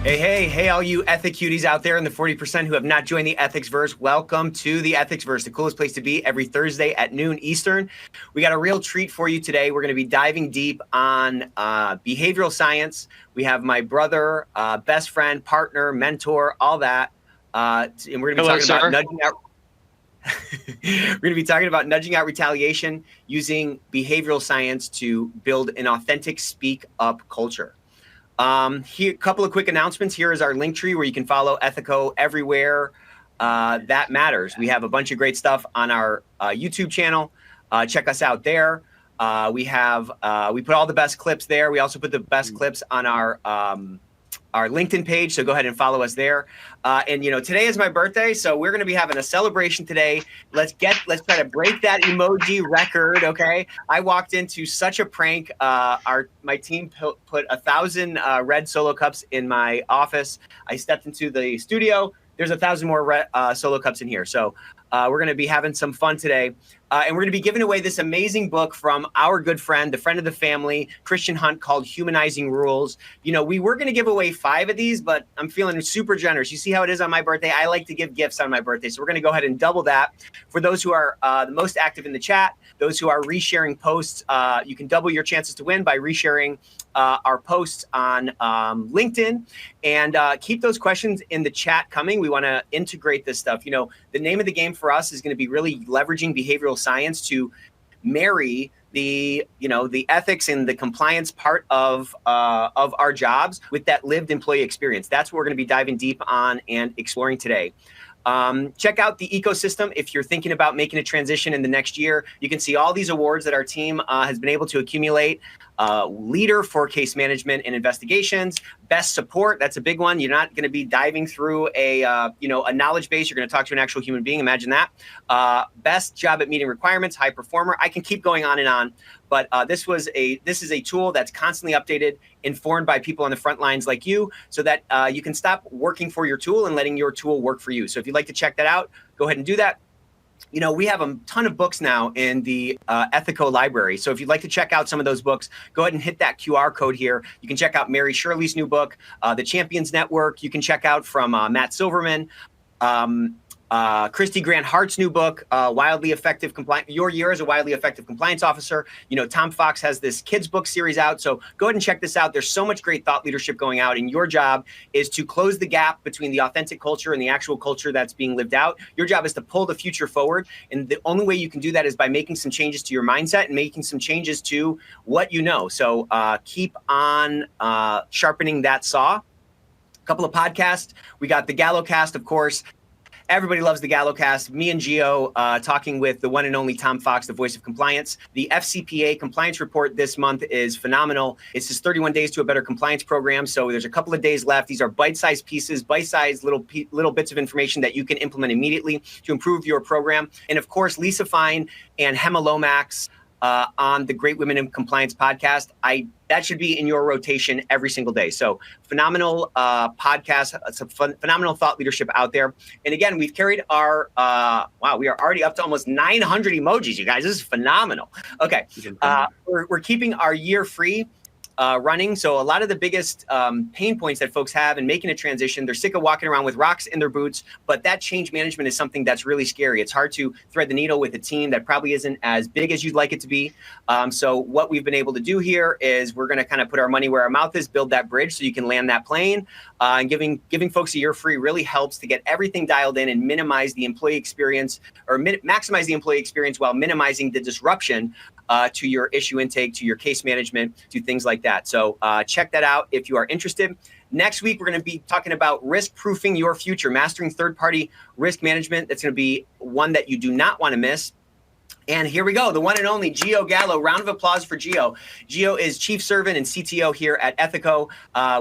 Hey, all you ethic cuties out there and the 40% who have not joined the Ethicsverse, welcome to the Ethicsverse, the coolest place to be every Thursday at noon Eastern. We got a real treat for you today. We're going to be diving deep on behavioral science. We have my brother, best friend, partner, mentor, all that. And we're going to be talking about nudging out. We're going to be talking about nudging out retaliation using behavioral science to build an authentic speak up culture. Here, a couple of quick announcements. Here is our link tree where you can follow Ethico everywhere that matters. We have a bunch of great stuff on our YouTube channel. Check us out there. We put all the best clips there. We also put the best clips on our LinkedIn page, so go ahead and follow us there. And today is my birthday, so we're going to be having a celebration today. Let's try to break that emoji record. Okay, I walked into such a prank. My team put 1,000 red Solo cups in my office. I stepped into the studio. There's 1,000 more red Solo cups in here. So we're going to be having some fun today. And we're going to be giving away this amazing book from our good friend, the friend of the family, Christian Hunt, called Humanizing Rules. We were going to give away 5 of these, but I'm feeling super generous. You see how it is on my birthday? I like to give gifts on my birthday. So we're going to go ahead and double that. For those who are the most active in the chat, those who are resharing posts, you can double your chances to win by resharing our posts on LinkedIn. And keep those questions in the chat coming. We want to integrate this stuff. The name of the game for us is going to be really leveraging behavioral science to marry the ethics and the compliance part of our jobs with that lived employee experience. That's what we're going to be diving deep on and exploring today. Check out the ecosystem. If you're thinking about making a transition in the next year, you can see all these awards that our team has been able to accumulate. Leader for case management and investigations, best support. That's a big one. You're not going to be diving through a knowledge base. You're going to talk to an actual human being. Imagine that. Best job at meeting requirements, high performer. I can keep going on and on, but this is a tool that's constantly updated, informed by people on the front lines like you, so that you can stop working for your tool and letting your tool work for you. So if you'd like to check that out, go ahead and do that. We have a ton of books now in the Ethico library. So if you'd like to check out some of those books, go ahead and hit that QR code here. You can check out Mary Shirley's new book, The Champions Network. You can check out from Matt Silverman, Christy Grant Hart's new book, Wildly Effective Compliance, Your Year as a Wildly Effective Compliance Officer. Tom Fox has this kids book series out. So go ahead and check this out. There's so much great thought leadership going out, and your job is to close the gap between the authentic culture and the actual culture that's being lived out. Your job is to pull the future forward. And the only way you can do that is by making some changes to your mindset and making some changes to what you know. So keep on sharpening that saw. A couple of podcasts. We got the GalloCast, of course. Everybody loves the GalloCast. Me and Gio talking with the one and only Tom Fox, the voice of compliance. The FCPA compliance report this month is phenomenal. It's just 31 days to a better compliance program. So there's a couple of days left. These are bite-sized pieces, bite-sized little bits of information that you can implement immediately to improve your program. And of course, Lisa Fine and Hema Lomax on the Great Women in Compliance podcast. That should be in your rotation every single day. So phenomenal podcast, some phenomenal thought leadership out there. And again, we've carried our, we are already up to almost 900 emojis, you guys. This is phenomenal. Okay, we're keeping our year free. Running. So a lot of the biggest pain points that folks have in making a transition, they're sick of walking around with rocks in their boots, but that change management is something that's really scary. It's hard to thread the needle with a team that probably isn't as big as you'd like it to be. So what we've been able to do here is we're going to kind of put our money where our mouth is, build that bridge so you can land that plane. And giving folks a year free really helps to get everything dialed in and minimize the employee experience, or maximize the employee experience while minimizing the disruption to your issue intake, to your case management, to things like that. So check that out if you are interested. Next week, we're going to be talking about risk-proofing your future, mastering third-party risk management. That's going to be one that you do not want to miss. And here we go, the one and only Gio Gallo. Round of applause for Gio. Gio is Chief Servant and CTO here at Ethico.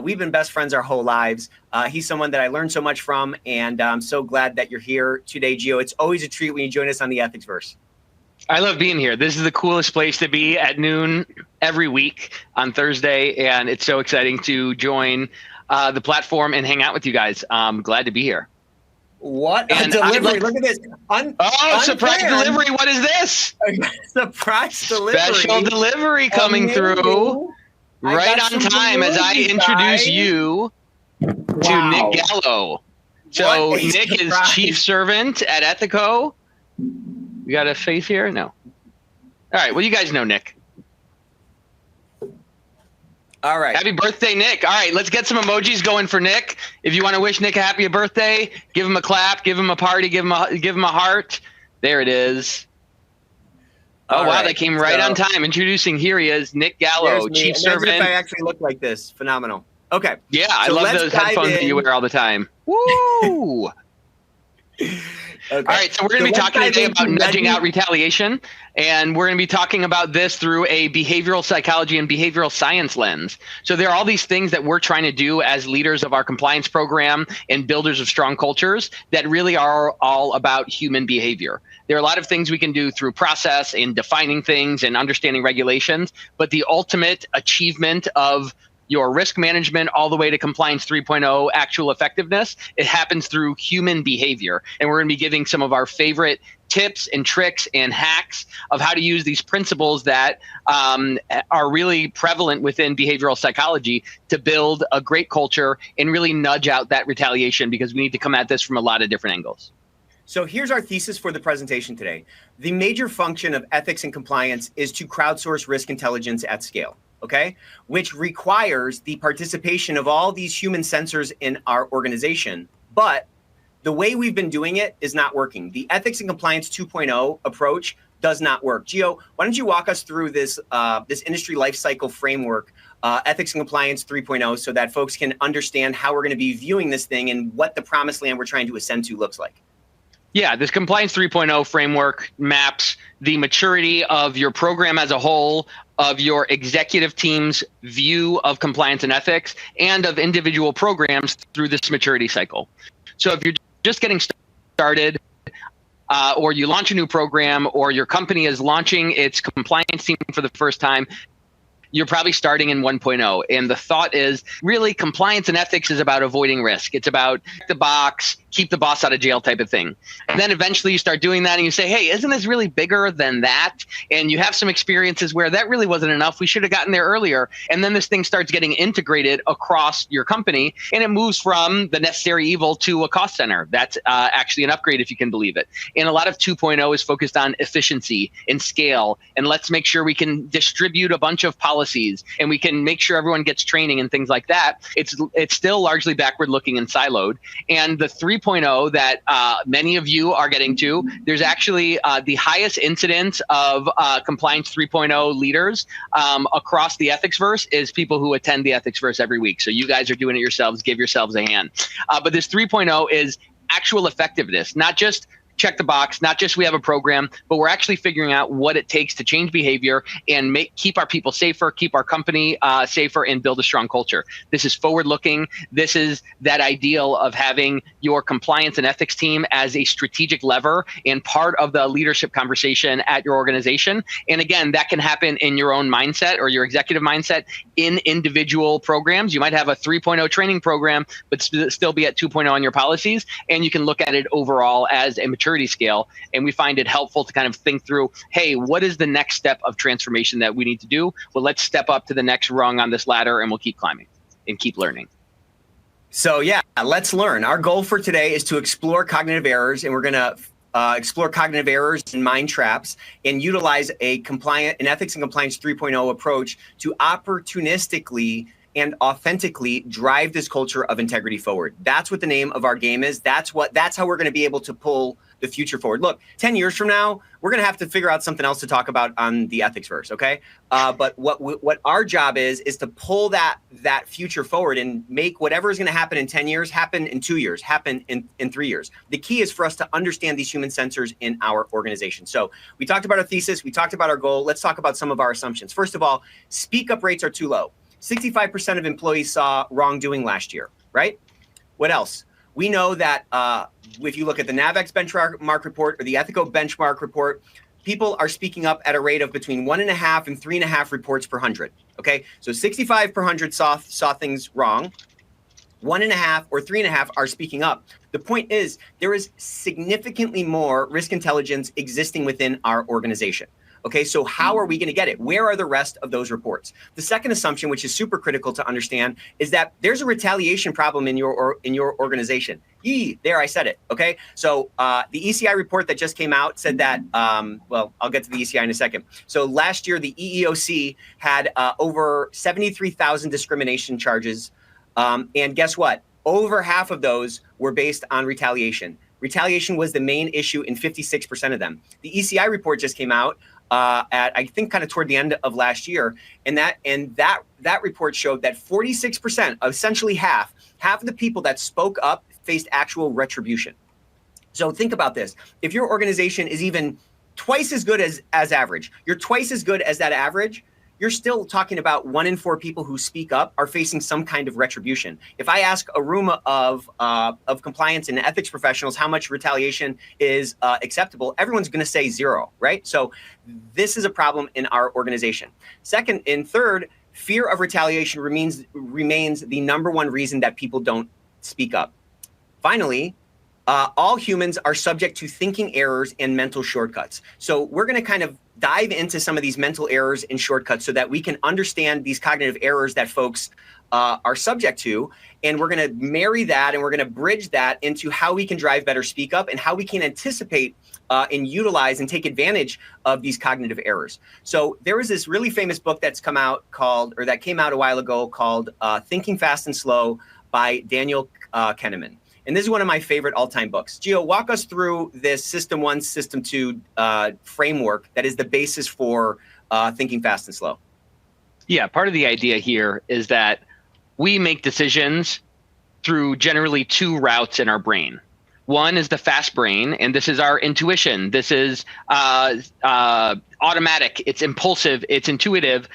We've been best friends our whole lives. He's someone that I learned so much from, and I'm so glad that you're here today, Gio. It's always a treat when you join us on the Ethicsverse. I love being here. This is the coolest place to be at noon every week on Thursday, and it's so exciting to join the platform and hang out with you guys. I'm glad to be here. What a delivery. Look at this. Surprise delivery. What is this? Surprise delivery. Special delivery coming through right on time as I introduce you to Nick Gallo. So Nick is chief servant at Ethico. You got a face here? No. All right. Well, you guys know Nick. All right. Happy birthday, Nick. All right. Let's get some emojis going for Nick. If you want to wish Nick a happy birthday, give him a clap, give him a party, give him a heart. There it is. Oh, wow. That came right on time. Introducing, here he is, Nick Gallo, chief servant. If I actually look like this. Phenomenal. Okay. Yeah, I love those headphones that you wear all the time. Woo! Okay. All right, so we're going to be talking today about nudging out retaliation, and we're going to be talking about this through a behavioral psychology and behavioral science lens. So there are all these things that we're trying to do as leaders of our compliance program and builders of strong cultures that really are all about human behavior. There are a lot of things we can do through process and defining things and understanding regulations, but the ultimate achievement of your risk management all the way to compliance 3.0 actual effectiveness, it happens through human behavior. And we're going to be giving some of our favorite tips and tricks and hacks of how to use these principles that are really prevalent within behavioral psychology to build a great culture and really nudge out that retaliation, because we need to come at this from a lot of different angles. So here's our thesis for the presentation today. The major function of ethics and compliance is to crowdsource risk intelligence at scale. Okay, which requires the participation of all these human sensors in our organization. But the way we've been doing it is not working. The ethics and compliance 2.0 approach does not work. Gio, why don't you walk us through this this industry lifecycle framework, ethics and compliance 3.0, so that folks can understand how we're going to be viewing this thing and what the promised land we're trying to ascend to looks like. Yeah, this compliance 3.0 framework maps the maturity of your program as a whole, of your executive team's view of compliance and ethics, and of individual programs through this maturity cycle. So if you're just getting started, or you launch a new program, or your company is launching its compliance team for the first time, you're probably starting in 1.0. And the thought is really compliance and ethics is about avoiding risk. It's about check the box, keep the boss out of jail type of thing. And then eventually you start doing that and you say, hey, isn't this really bigger than that? And you have some experiences where that really wasn't enough. We should have gotten there earlier. And then this thing starts getting integrated across your company, and it moves from the necessary evil to a cost center. That's actually an upgrade, if you can believe it. And a lot of 2.0 is focused on efficiency and scale. And let's make sure we can distribute a bunch of policies and we can make sure everyone gets training and things like that. It's still largely backward looking and siloed. And the 3.0 that many of you are getting to, there's actually the highest incidence of compliance 3.0 leaders across the Ethicsverse is people who attend the Ethicsverse every week. So you guys are doing it yourselves. Give yourselves a hand. But this 3.0 is actual effectiveness, not just check the box, not just we have a program, but we're actually figuring out what it takes to change behavior and keep our people safer, keep our company safer, and build a strong culture. This is forward looking. This is that ideal of having your compliance and ethics team as a strategic lever and part of the leadership conversation at your organization. And again, that can happen in your own mindset or your executive mindset in individual programs. You might have a 3.0 training program, but still be at 2.0 on your policies. And you can look at it overall as a maturity scale. And we find it helpful to kind of think through, hey, what is the next step of transformation that we need to do? Well, let's step up to the next rung on this ladder and we'll keep climbing and keep learning. So yeah, let's learn. Our goal for today is to explore cognitive errors, and we're going to explore cognitive errors and mind traps and utilize an ethics and compliance 3.0 approach to opportunistically and authentically drive this culture of integrity forward. That's what the name of our game is. That's how we're going to be able to pull the future forward. Look, 10 years from now, we're going to have to figure out something else to talk about on the Ethicsverse, okay? But what our job is to pull that future forward and make whatever is going to happen in 10 years happen in 2 years, happen in 3 years. The key is for us to understand these human sensors in our organization. So we talked about our thesis, we talked about our goal. Let's talk about some of our assumptions. First of all, speak-up rates are too low. 65% of employees saw wrongdoing last year, right? What else? We know that if you look at the NAVEX benchmark report or the Ethico benchmark report, people are speaking up at a rate of between 1.5 and 3.5 reports per 100. Okay, so 65 per 100 saw things wrong. 1.5 or 3.5 are speaking up. The point is there is significantly more risk intelligence existing within our organization. Okay, so how are we going to get it? Where are the rest of those reports? The second assumption, which is super critical to understand, is that there's a retaliation problem in your organization. There, I said it. Okay, so the ECI report that just came out said that. Well, I'll get to the ECI in a second. So last year, the EEOC had over 73,000 discrimination charges, and guess what? Over half of those were based on retaliation. Retaliation was the main issue in 56% of them. The ECI report just came out at, I think, kind of toward the end of last year, and that report showed that 46%, essentially half of the people that spoke up faced actual retribution. So think about this: if your organization is even twice as good as average, you're twice as good as that average, you're still talking about 1 in 4 people who speak up are facing some kind of retribution. If I ask a room of compliance and ethics professionals how much retaliation is acceptable, everyone's going to say 0, right? So this is a problem in our organization. Second and third, fear of retaliation remains the number one reason that people don't speak up. Finally, all humans are subject to thinking errors and mental shortcuts. So we're going to kind of dive into some of these mental errors and shortcuts so that we can understand these cognitive errors that folks are subject to. And we're going to marry that and we're going to bridge that into how we can drive better speak up and how we can anticipate and utilize and take advantage of these cognitive errors. So there was this really famous book that came out a while ago called Thinking Fast and Slow by Daniel Kahneman. And this is one of my favorite all-time books. Gio, walk us through this System 1, System 2 framework that is the basis for thinking fast and slow. Yeah, part of the idea here is that we make decisions through generally 2 routes in our brain. One is the fast brain, and this is our intuition. This is automatic. It's impulsive. It's intuitive.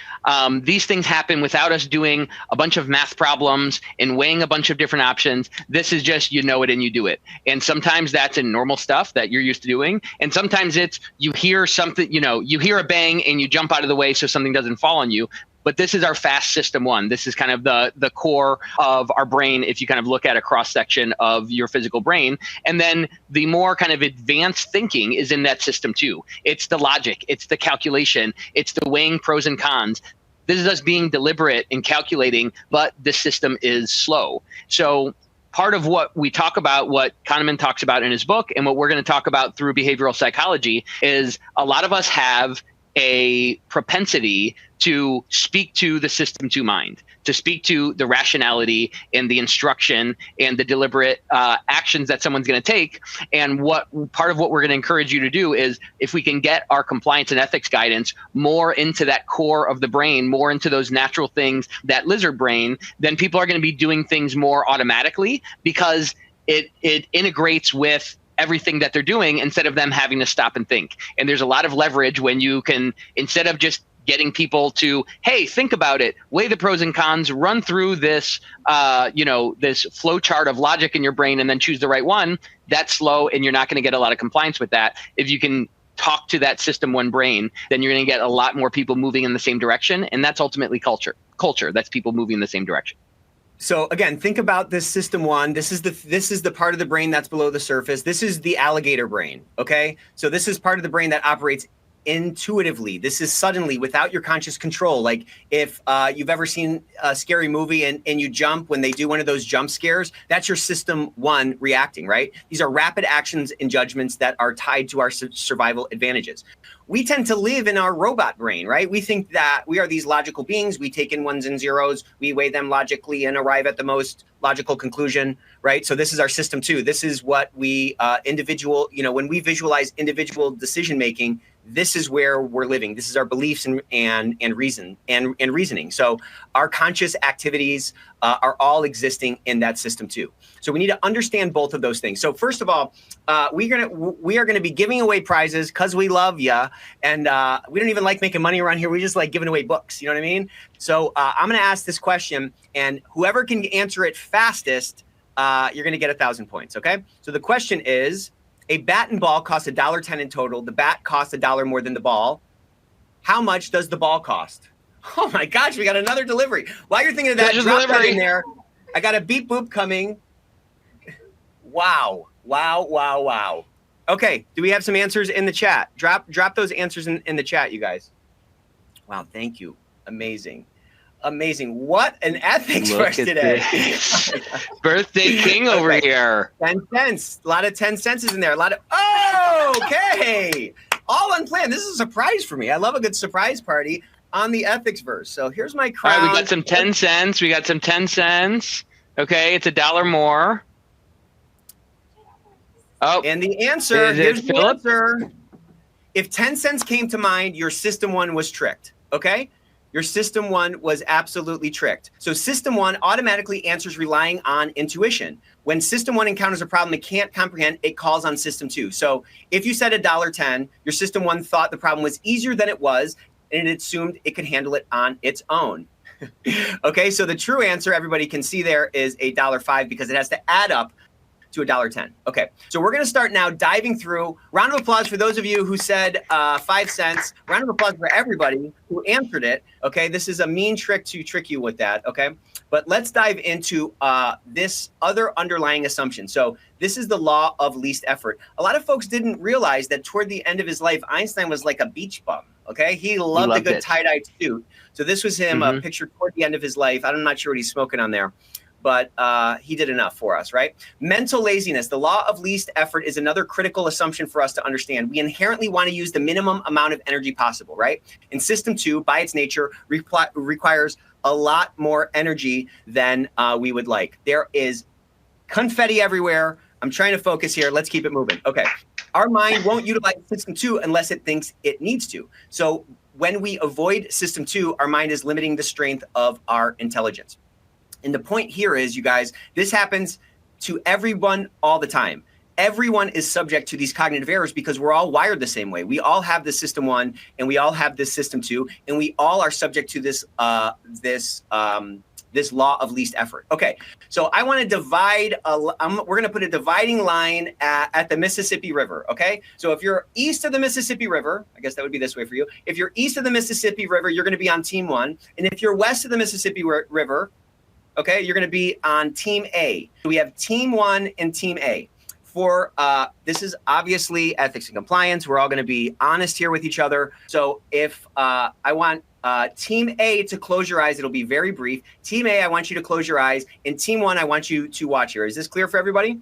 These things happen without us doing a bunch of math problems and weighing a bunch of different options. This is just, you know it and you do it. And sometimes that's in normal stuff that you're used to doing. And sometimes it's you hear something, you hear a bang and you jump out of the way so something doesn't fall on you. But this is our fast system 1. This is kind of the core of our brain if you kind of look at a cross section of your physical brain. And then the more kind of advanced thinking is in that system 2. It's the logic, it's the calculation, it's the weighing pros and cons. This is us being deliberate and calculating, but the system is slow. So part of what we talk about, what Kahneman talks about in his book, and what we're going to talk about through behavioral psychology is a lot of us have a propensity to speak to the system 2 mind, to speak to the rationality and the instruction and the deliberate actions that someone's going to take. And part of what we're going to encourage you to do is if we can get our compliance and ethics guidance more into that core of the brain, more into those natural things, that lizard brain, then people are going to be doing things more automatically because it integrates with everything that they're doing instead of them having to stop and think. And there's a lot of leverage when you can, instead of just getting people to, hey, think about it, weigh the pros and cons, run through this, this flow chart of logic in your brain and then choose the right one, that's slow and you're not going to get a lot of compliance with that. If you can talk to that system 1 brain, then you're going to get a lot more people moving in the same direction. And that's ultimately culture. That's people moving in the same direction. So again, think about this system 1. This is the part of the brain that's below the surface. This is the alligator brain. Okay. So this is part of the brain that operates intuitively. This is suddenly without your conscious control. Like if you've ever seen a scary movie and you jump when they do one of those jump scares, that's your system 1 reacting, right? These are rapid actions and judgments that are tied to our survival advantages. We tend to live in our robot brain, right? We think that we are these logical beings. We take in ones and zeros, we weigh them logically and arrive at the most logical conclusion, right? So this is our system 2. This is what we when we visualize individual decision making, this is where we're living. This is our beliefs and reasoning. So our conscious activities are all existing in that system 2. So we need to understand both of those things. So first of all, we are gonna be giving away prizes because we love ya, and we don't even like making money around here. We just like giving away books. You know what I mean? So I'm gonna ask this question, and whoever can answer it fastest, you're gonna get 1,000 points. Okay? So the question is, a bat and ball cost $1.10 in total. The bat costs $1 more than the ball. How much does the ball cost? Oh my gosh, we got another delivery. While you're thinking of that, drop that in there. I got a beep boop coming. Wow. Okay, do we have some answers in the chat? Drop those answers in the chat, you guys. Wow, thank you. Amazing. Amazing. What an Ethicsverse today. Birthday king over here. 10 cents. A lot of 10 cents in there. A lot of, okay. All unplanned. This is a surprise for me. I love a good surprise party on the Ethicsverse. So here's my crown. All right, we got some 10 cents. We got some 10 cents. Okay, it's $1 more. Oh, and the answer, here's the Philip? answer. If 10 cents came to mind, your system one was tricked, okay? Your system one was absolutely tricked. So system one automatically answers relying on intuition. When system one encounters a problem it can't comprehend, it calls on system two. So if you said $1.10, your system one thought the problem was easier than it was, and it assumed it could handle it on its own. Okay, so the true answer everybody can see there is $1.05 because it has to add up to $1.10. Okay, so we're gonna start now diving through. Round of applause for those of you who said 5 cents. Round of applause for everybody who answered it. Okay, this is a mean trick to trick you with that, okay? But let's dive into this other underlying assumption. So this is the law of least effort. A lot of folks didn't realize that toward the end of his life, Einstein was like a beach bum, okay? He loved a good tie-dye suit. So this was him, a picture toward the end of his life. I'm not sure what he's smoking on there, but he did enough for us, right? Mental laziness, the law of least effort is another critical assumption for us to understand. We inherently want to use the minimum amount of energy possible, right? And system two, by its nature, requires a lot more energy than we would like. There is confetti everywhere. I'm trying to focus here. Let's keep it moving. Okay. Our mind won't utilize system two unless it thinks it needs to. So when we avoid system two, our mind is limiting the strength of our intelligence. And the point here is, you guys, this happens to everyone all the time. Everyone is subject to these cognitive errors because we're all wired the same way. We all have this system one and we all have this system two, and we all are subject to this this law of least effort. Okay, so I want to divide, we're going to put a dividing line at the Mississippi River, okay? So if you're east of the Mississippi River, I guess that would be this way for you. If you're east of the Mississippi River, you're going to be on team one. And if you're west of the Mississippi River, okay, you're going to be on team A. So we have team one and team A. For this is obviously ethics and compliance. We're all going to be honest here with each other. So if I want team A to close your eyes, it'll be very brief. Team A, I want you to close your eyes. And team one, I want you to watch here. Is this clear for everybody?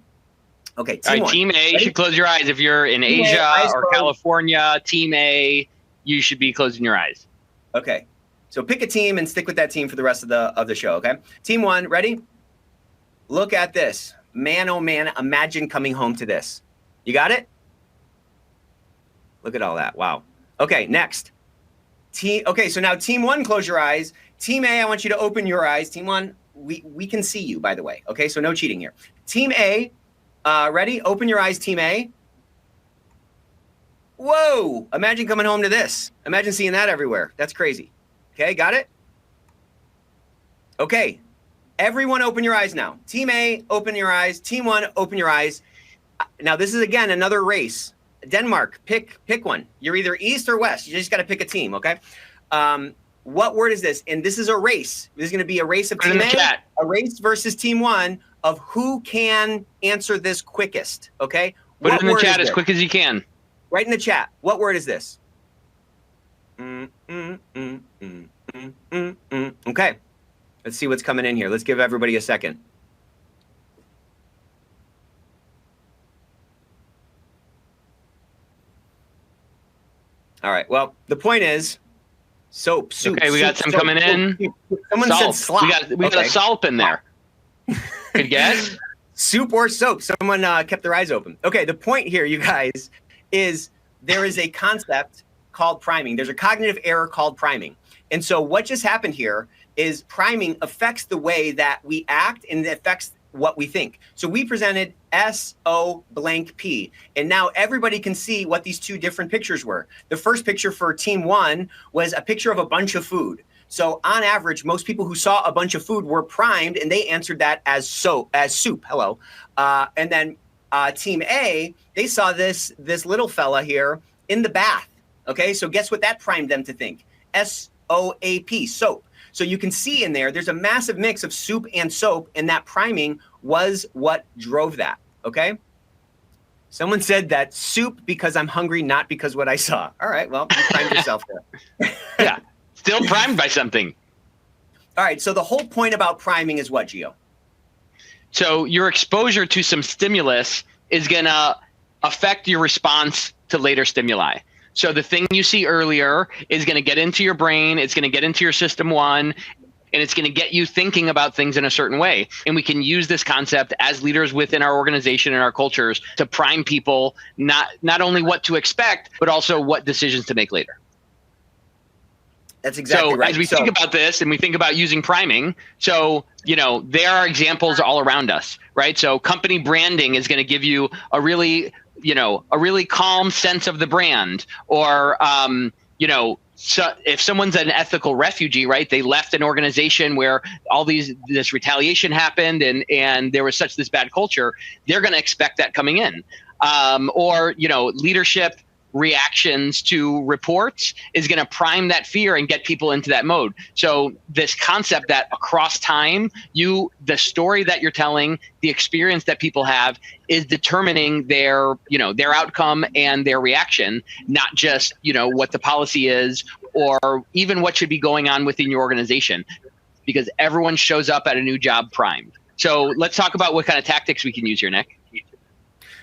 Okay, team one. Team A, you should close your eyes. If you're in Asia or California, team A, you should be closing your eyes. Okay, so pick a team and stick with that team for the rest of the show, okay? Team one, ready? Look at this. Man, oh man, imagine coming home to this. You got it? Look at all that. Wow. Okay, next. Okay, so now team one, close your eyes. Team A, I want you to open your eyes. Team one, we can see you, by the way. Okay, so no cheating here. Team A, ready? Open your eyes, team A. Whoa, imagine coming home to this. Imagine seeing that everywhere. That's crazy. Okay, got it? Okay. Everyone open your eyes now. Team A, open your eyes. Team one, open your eyes. Now, this is, again, another race. Denmark, pick one. You're either east or west. You just got to pick a team, okay? What word is this? And this is a race. This is going to be a race of team A, a race versus team one of who can answer this quickest, okay? Put it in the chat as quick as you can. Right in the chat. What word is this? Okay. Let's see what's coming in here. Let's give everybody a second. All right. Well, the point is soap, soup. Okay, we got some coming in. Someone said slop. We got a salp in there. Good guess? Soup or soap. Someone kept their eyes open. Okay, the point here, you guys, is there is a concept called priming. There's a cognitive error called priming. And so what just happened here is priming affects the way that we act and it affects what we think. So we presented SO blank P, and now everybody can see what these two different pictures were. The first picture for team one was a picture of a bunch of food. So on average, most people who saw a bunch of food were primed and they answered that as soup. Hello. And then team A, they saw this little fella here in the bath. Okay, so guess what that primed them to think? SOAP, soap. So you can see in there, there's a massive mix of soup and soap, and that priming was what drove that, okay? Someone said that soup because I'm hungry, not because what I saw. All right, well, you primed yourself there. Yeah, still primed by something. All right, so the whole point about priming is what, Gio? So your exposure to some stimulus is going to affect your response to later stimuli. So the thing you see earlier is going to get into your brain, it's going to get into your system one, and it's going to get you thinking about things in a certain way. And we can use this concept as leaders within our organization and our cultures to prime people, not only what to expect, but also what decisions to make later. That's exactly right. As we think about this and we think about using priming, there are examples all around us, right? So company branding is going to give you a really calm sense of the brand, or, so if someone's an ethical refugee, right, they left an organization where this retaliation happened and there was this bad culture, they're going to expect that coming in. Leadership reactions to reports is going to prime that fear and get people into that mode. So this concept that across time, the story that you're telling, the experience that people have is determining their outcome and their reaction, not just, what the policy is or even what should be going on within your organization, because everyone shows up at a new job primed. So let's talk about what kind of tactics we can use here, Nick.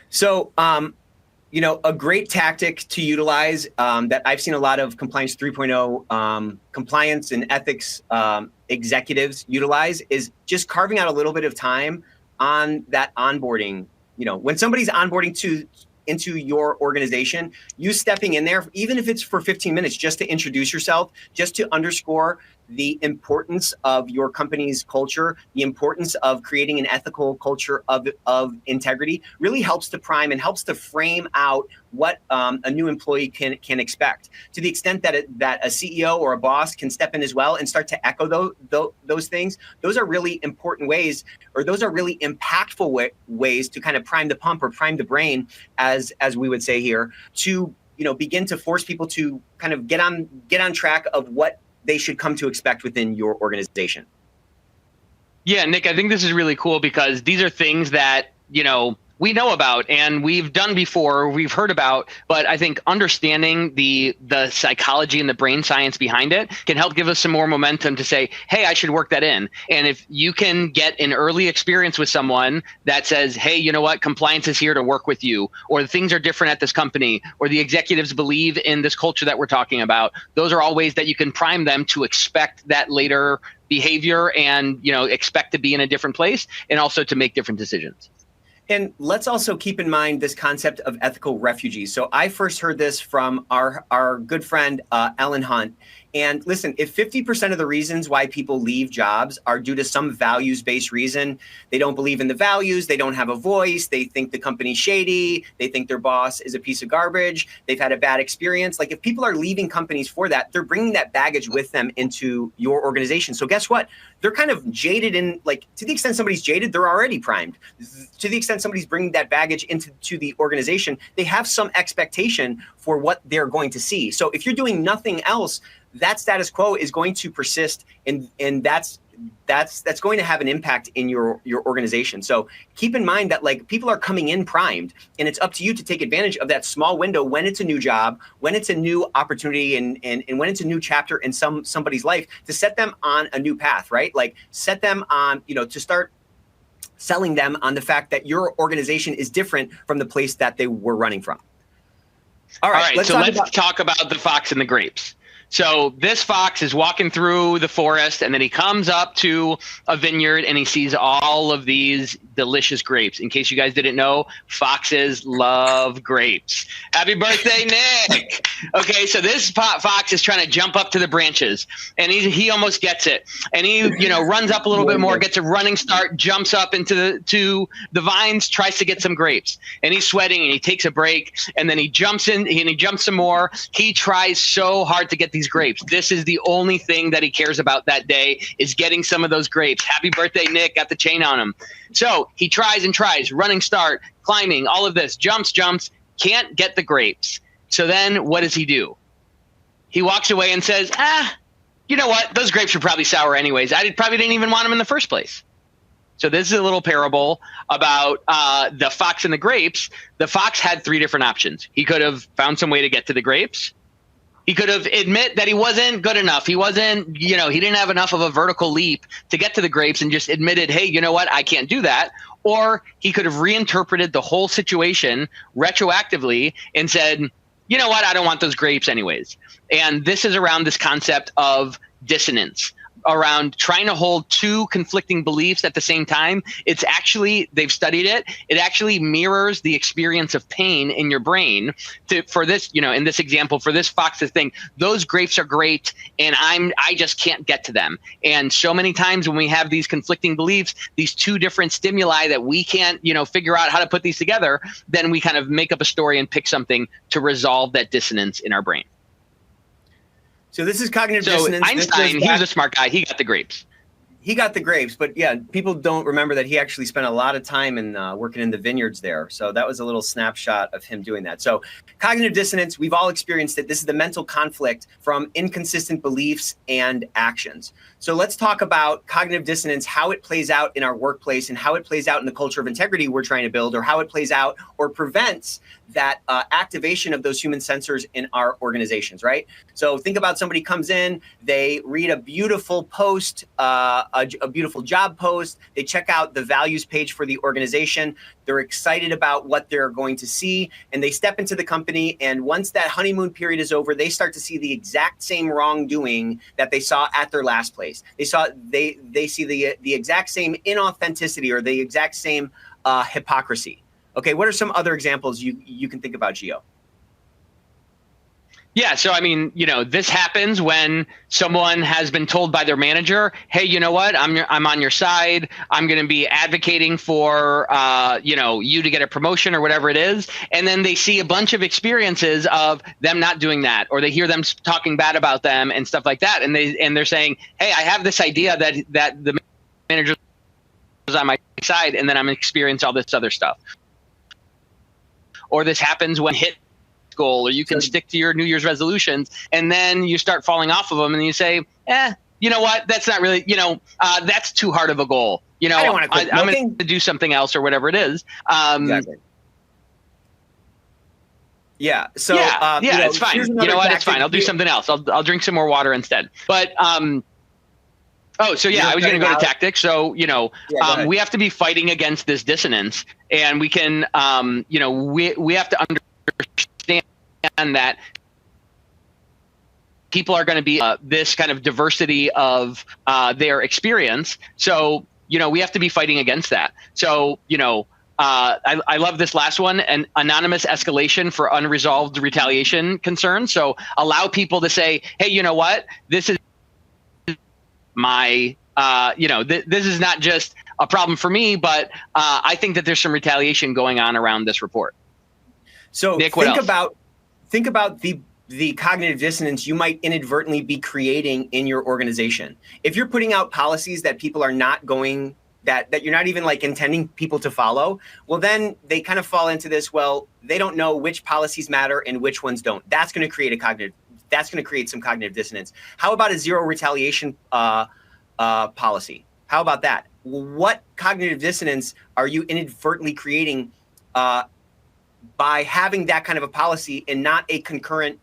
So, a great tactic to utilize that I've seen a lot of Compliance 3.0 compliance and ethics executives utilize is just carving out a little bit of time on that onboarding. When somebody's onboarding into your organization, you stepping in there, even if it's for 15 minutes, just to introduce yourself, just to underscore the importance of your company's culture, the importance of creating an ethical culture of integrity, really helps to prime and helps to frame out what a new employee can expect. To the extent that a CEO or a boss can step in as well and start to echo those things, those are really important ways, or those are really impactful ways to kind of prime the pump or prime the brain, as we would say here, to begin to force people to kind of get on track of what they should come to expect within your organization. Yeah, Nick, I think this is really cool because these are things that, we know about and we've done before, we've heard about, but I think understanding the psychology and the brain science behind it can help give us some more momentum to say, hey, I should work that in. And if you can get an early experience with someone that says, hey, you know what, compliance is here to work with you, or things are different at this company, or the executives believe in this culture that we're talking about, those are all ways that you can prime them to expect that later behavior and, expect to be in a different place and also to make different decisions. And let's also keep in mind this concept of ethical refugees. So I first heard this from our good friend, Ellen Hunt. And listen, if 50% of the reasons why people leave jobs are due to some values-based reason, they don't believe in the values, they don't have a voice, they think the company's shady, they think their boss is a piece of garbage, they've had a bad experience. Like if people are leaving companies for that, they're bringing that baggage with them into your organization. So guess what? They're kind of jaded to the extent somebody's jaded, they're already primed. To the extent somebody's bringing that baggage into the organization, they have some expectation for what they're going to see. So if you're doing nothing else, that status quo is going to persist, and that's going to have an impact in your organization. So keep in mind that people are coming in primed, and it's up to you to take advantage of that small window when it's a new job, when it's a new opportunity, and when it's a new chapter in somebody's life, to set them on a new path, right? Like set them on, to start selling them on the fact that your organization is different from the place that they were running from. All right, let's talk about the fox and the grapes. So this fox is walking through the forest, and then he comes up to a vineyard and he sees all of these delicious grapes. In case you guys didn't know, foxes love grapes. Happy birthday, Nick. Okay, so this fox is trying to jump up to the branches, and he almost gets it. And he runs up a little bit more, gets a running start, jumps up into the vines, tries to get some grapes. And he's sweating, and he takes a break, and then he jumps in, and he jumps some more. He tries so hard to get these grapes. This is the only thing that he cares about that day, is getting some of those grapes. Happy birthday, Nick. Got the chain on him. So he tries and tries, running start, climbing, all of this, jumps, can't get the grapes. So then what does he do? He walks away and says, you know what? Those grapes are probably sour anyways. I probably didn't even want them in the first place. So this is a little parable about the fox and the grapes. The fox had 3 different options. He could have found some way to get to the grapes. He could have admit that he wasn't good enough. He wasn't, he didn't have enough of a vertical leap to get to the grapes and just admitted, hey, you know what? I can't do that. Or he could have reinterpreted the whole situation retroactively and said, you know what? I don't want those grapes anyways. And this is around this concept of dissonance, around trying to hold 2 conflicting beliefs at the same time. It's actually, they've studied it. It actually mirrors the experience of pain in your brain. For this, in this example, for this fox's thing, those grapes are great and I just can't get to them. And so many times when we have these conflicting beliefs, these 2 different stimuli that we can't, figure out how to put these together, then we kind of make up a story and pick something to resolve that dissonance in our brain. So this is cognitive dissonance. Einstein, he was a smart guy. He got the grapes. He got the grapes, but yeah, people don't remember that he actually spent a lot of time in working in the vineyards there. So that was a little snapshot of him doing that. So cognitive dissonance, we've all experienced it. This is the mental conflict from inconsistent beliefs and actions. So let's talk about cognitive dissonance, how it plays out in our workplace and how it plays out in the culture of integrity we're trying to build, or how it plays out or prevents that activation of those human sensors in our organizations, right? So think about somebody comes in, they read a beautiful post, a beautiful job post, they check out the values page for the organization, they're excited about what they're going to see, and they step into the company, and once that honeymoon period is over, they start to see the exact same wrongdoing that they saw at their last place. They see the exact same inauthenticity or the exact same hypocrisy. Okay, what are some other examples you can think about, Gio? Yeah, so I mean, this happens when someone has been told by their manager, "Hey, you know what? I'm on your side. I'm going to be advocating for you to get a promotion or whatever it is." And then they see a bunch of experiences of them not doing that, or they hear them talking bad about them and stuff like that, and they're saying, "Hey, I have this idea that the manager is on my side, and then I'm going to experience all this other stuff." Or this happens when hit goal, or you can stick to your New Year's resolutions, and then you start falling off of them, and you say, you know what? That's not really, that's too hard of a goal. I don't want to quit. I'm going to do something else or whatever it is. Exactly. Yeah. So it's fine. You know what? It's fine. I'll do something else. I'll drink some more water instead. But I was going to go to tactics. So, we have to be fighting against this dissonance, and we can, we have to understand that people are going to be this kind of diversity of their experience. So, we have to be fighting against that. So, I love this last one, an anonymous escalation for unresolved retaliation concerns. So allow people to say, hey, you know what, this is my, this is not just a problem for me, but I think that there's some retaliation going on around this report. So Nick, think about the cognitive dissonance you might inadvertently be creating in your organization. If you're putting out policies that people are not going, that you're not even like intending people to follow, well, then they kind of fall into this, well, they don't know which policies matter and which ones don't. That's going to create some cognitive dissonance. How about a zero retaliation policy? How about that? What cognitive dissonance are you inadvertently creating by having that kind of a policy and not a concurrent,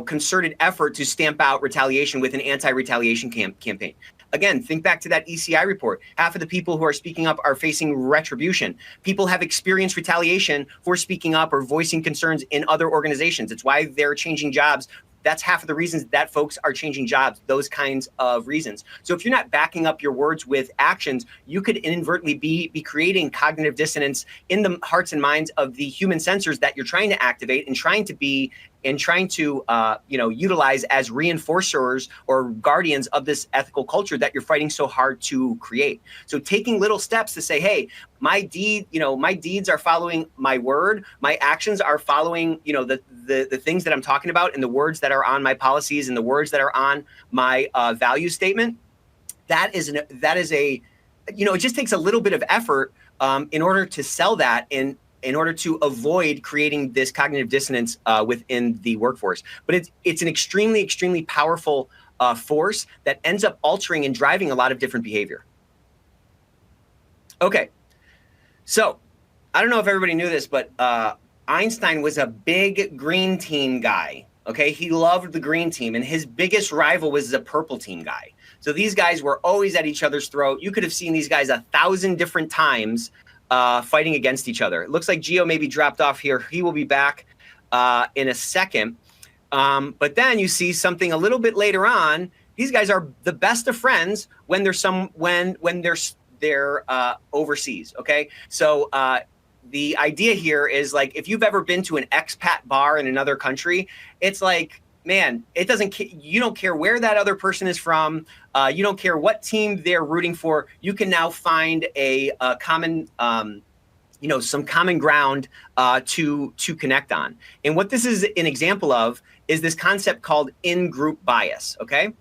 concerted effort to stamp out retaliation with an anti-retaliation campaign? Again, think back to that ECI report. Half of the people who are speaking up are facing retribution. People have experienced retaliation for speaking up or voicing concerns in other organizations. It's why they're changing jobs. That's half of the reasons that folks are changing jobs, those kinds of reasons. So if you're not backing up your words with actions, you could inadvertently be creating cognitive dissonance in the hearts and minds of the human sensors that you're trying to activate and trying to utilize as reinforcers or guardians of this ethical culture that you're fighting so hard to create. So taking little steps to say, hey, my deeds are following my word, my actions are following, the things that I'm talking about and the words that are on my policies and the words that are on my value statement. It just takes a little bit of effort in order to sell that in order to avoid creating this cognitive dissonance within the workforce. But it's an extremely, extremely powerful force that ends up altering and driving a lot of different behavior. Okay. So I don't know if everybody knew this, but Einstein was a big green team guy. Okay. He loved the green team, and his biggest rival was the purple team guy. So these guys were always at each other's throat. You could have seen these guys 1,000 different times fighting against each other. It looks like Gio maybe dropped off here. He will be back in a second. But then you see something a little bit later on. These guys are the best of friends when they're overseas. Okay, so the idea here is like, if you've ever been to an expat bar in another country, it's like, man, you don't care where that other person is from. You don't care what team they're rooting for. You can now find a common, some common ground to connect on. And what this is an example of is this concept called in-group bias. Okay.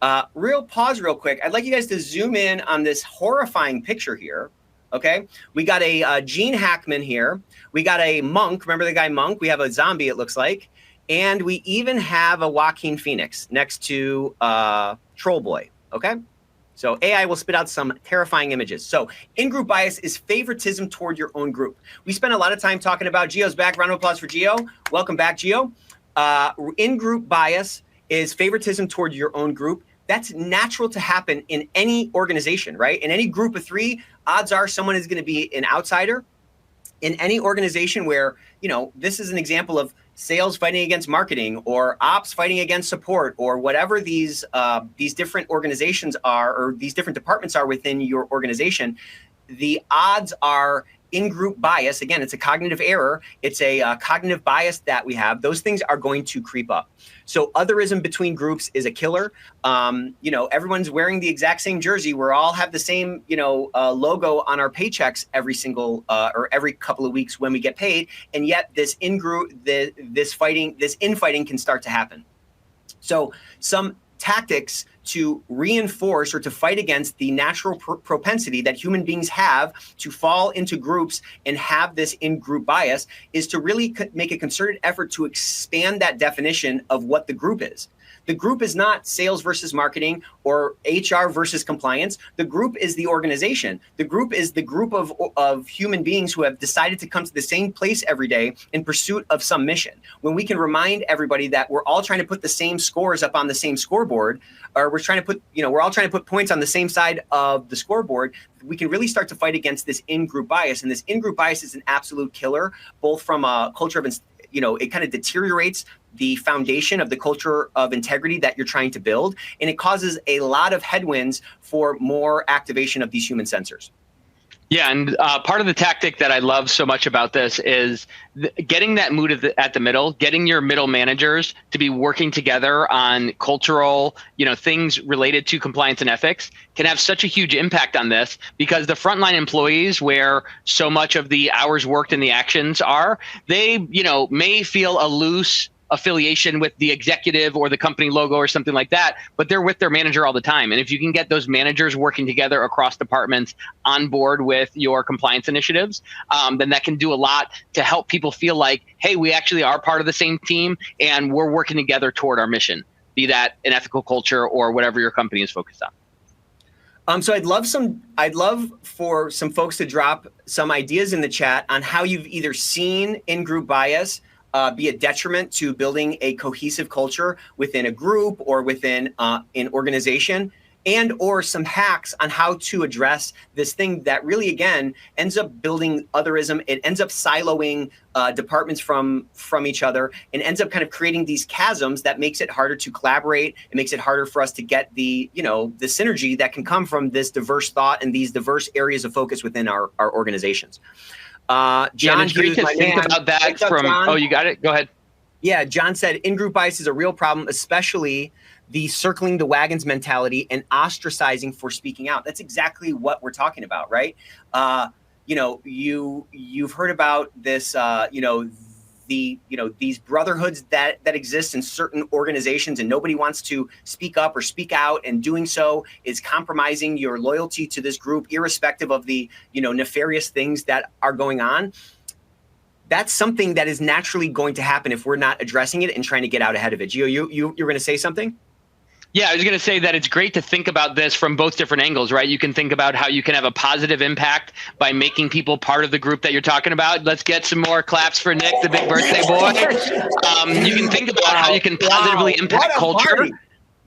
Pause real quick. I'd like you guys to zoom in on this horrifying picture here. Okay. We got a Gene Hackman here. We got a Monk. Remember the guy Monk? We have a zombie, it looks like. And we even have a Joaquin Phoenix next to Troll Boy. Okay. So AI will spit out some terrifying images. So in-group bias is favoritism toward your own group. We spent a lot of time talking about Gio's back. Round of applause for Gio. Welcome back, Gio. In-group bias is favoritism toward your own group. That's natural to happen in any organization, right? In any group of three, odds are someone is going to be an outsider. In any organization where, this is an example of sales fighting against marketing, or ops fighting against support, or whatever these different organizations are, or these different departments are within your organization, the odds are in-group bias. Again, it's a cognitive error. It's a cognitive bias that we have. Those things are going to creep up. So otherism between groups is a killer. Everyone's wearing the exact same jersey. We all have the same, logo on our paychecks every single or every couple of weeks when we get paid. And yet this in-group, this infighting can start to happen. So some tactics to reinforce or to fight against the natural propensity that human beings have to fall into groups and have this in-group bias is to really make a concerted effort to expand that definition of what the group is. The group is not sales versus marketing or HR versus compliance. The group is the organization. The group is the group of human beings who have decided to come to the same place every day in pursuit of some mission. When we can remind everybody that we're all trying to put the same scores up on the same scoreboard, or we're all trying to put points on the same side of the scoreboard, we can really start to fight against this in-group bias. And this in-group bias is an absolute killer, both from a culture of, it kind of deteriorates the foundation of the culture of integrity that you're trying to build. And it causes a lot of headwinds for more activation of these human sensors. Yeah, and part of the tactic that I love so much about this is getting that mood at the middle, getting your middle managers to be working together on cultural, things related to compliance and ethics can have such a huge impact on this, because the frontline employees, where so much of the hours worked and the actions are, they, may feel a loose affiliation with the executive or the company logo or something like that, but they're with their manager all the time. And if you can get those managers working together across departments on board with your compliance initiatives, then that can do a lot to help people feel like, hey, we actually are part of the same team and we're working together toward our mission, be that an ethical culture or whatever your company is focused on. So I'd love for some folks to drop some ideas in the chat on how you've either seen in-group bias be a detriment to building a cohesive culture within a group or within an organization, and or some hacks on how to address this thing that really, again, ends up building otherism. It ends up siloing departments from each other, and ends up kind of creating these chasms that makes it harder to collaborate. It makes it harder for us to get the synergy that can come from this diverse thought and these diverse areas of focus within our organizations. John, it's great to think about that from. Oh, you got it. Go ahead. Yeah, John said in-group bias is a real problem, especially the circling the wagons mentality and ostracizing for speaking out. That's exactly what we're talking about, right? You've heard about this, these brotherhoods that exist in certain organizations, and nobody wants to speak up or speak out, and doing so is compromising your loyalty to this group, irrespective of the nefarious things that are going on. That's something that is naturally going to happen if we're not addressing it and trying to get out ahead of it. Gio, you're going to say something? Yeah, I was going to say that it's great to think about this from both different angles, right? You can think about how you can have a positive impact by making people part of the group that you're talking about. Let's get some more claps for Nick, the big birthday boy. You can think about how you can positively impact culture. Party.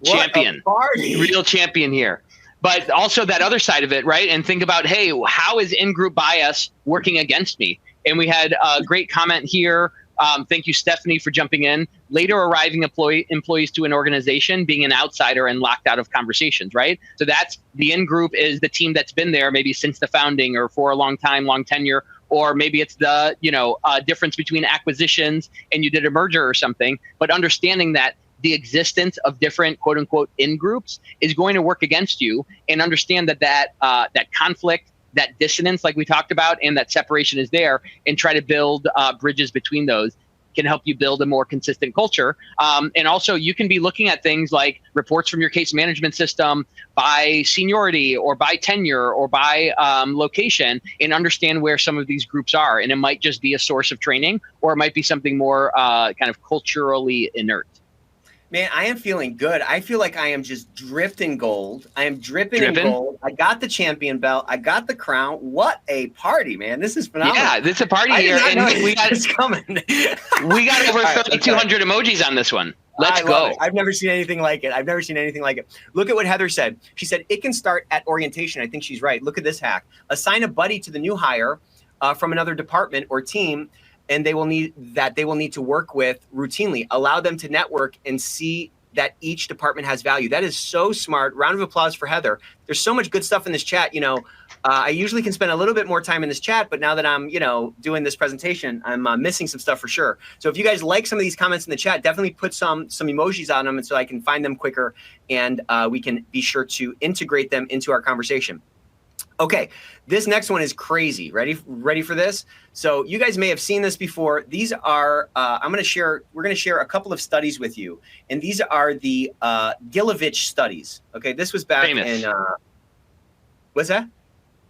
Champion, real champion here. But also that other side of it, right? And think about, hey, how is in-group bias working against me? And we had a great comment here. Thank you, Stephanie, for jumping in. Later arriving employees to an organization being an outsider and locked out of conversations, right? So that's the in-group is the team that's been there maybe since the founding or for a long time, long tenure, or maybe it's the difference between acquisitions and you did a merger or something. But understanding that the existence of different quote unquote in-groups is going to work against you, and understand that conflict, that dissonance, like we talked about, and that separation is there, and try to build bridges between those can help you build a more consistent culture. And also you can be looking at things like reports from your case management system by seniority or by tenure or by location, and understand where some of these groups are. And it might just be a source of training, or it might be something more kind of culturally inert. Man, I am feeling good. I feel like I am just dripped in gold. I am dripping in gold. I got the champion belt. I got the crown. What a party, man. This is phenomenal. Yeah, this is a party here. And we got, it's coming. We got over 3,200 emojis on this one. Let's go. I've never seen anything like it. Look at what Heather said. She said, it can start at orientation. I think she's right. Look at this hack. Assign a buddy to the new hire from another department or team, and they will need to work with routinely. Allow them to network and see that each department has value. That is so smart. Round of applause for Heather. There's so much good stuff in this chat. I usually can spend a little bit more time in this chat, but now that I'm, doing this presentation, I'm missing some stuff for sure. So if you guys like some of these comments in the chat, definitely put some emojis on them, and so I can find them quicker, and we can be sure to integrate them into our conversation. Okay, this next one is crazy. Ready for this? So you guys may have seen this before. These are, we're going to share a couple of studies with you. And these are the Gilovich studies. Okay, this was back in, what's that?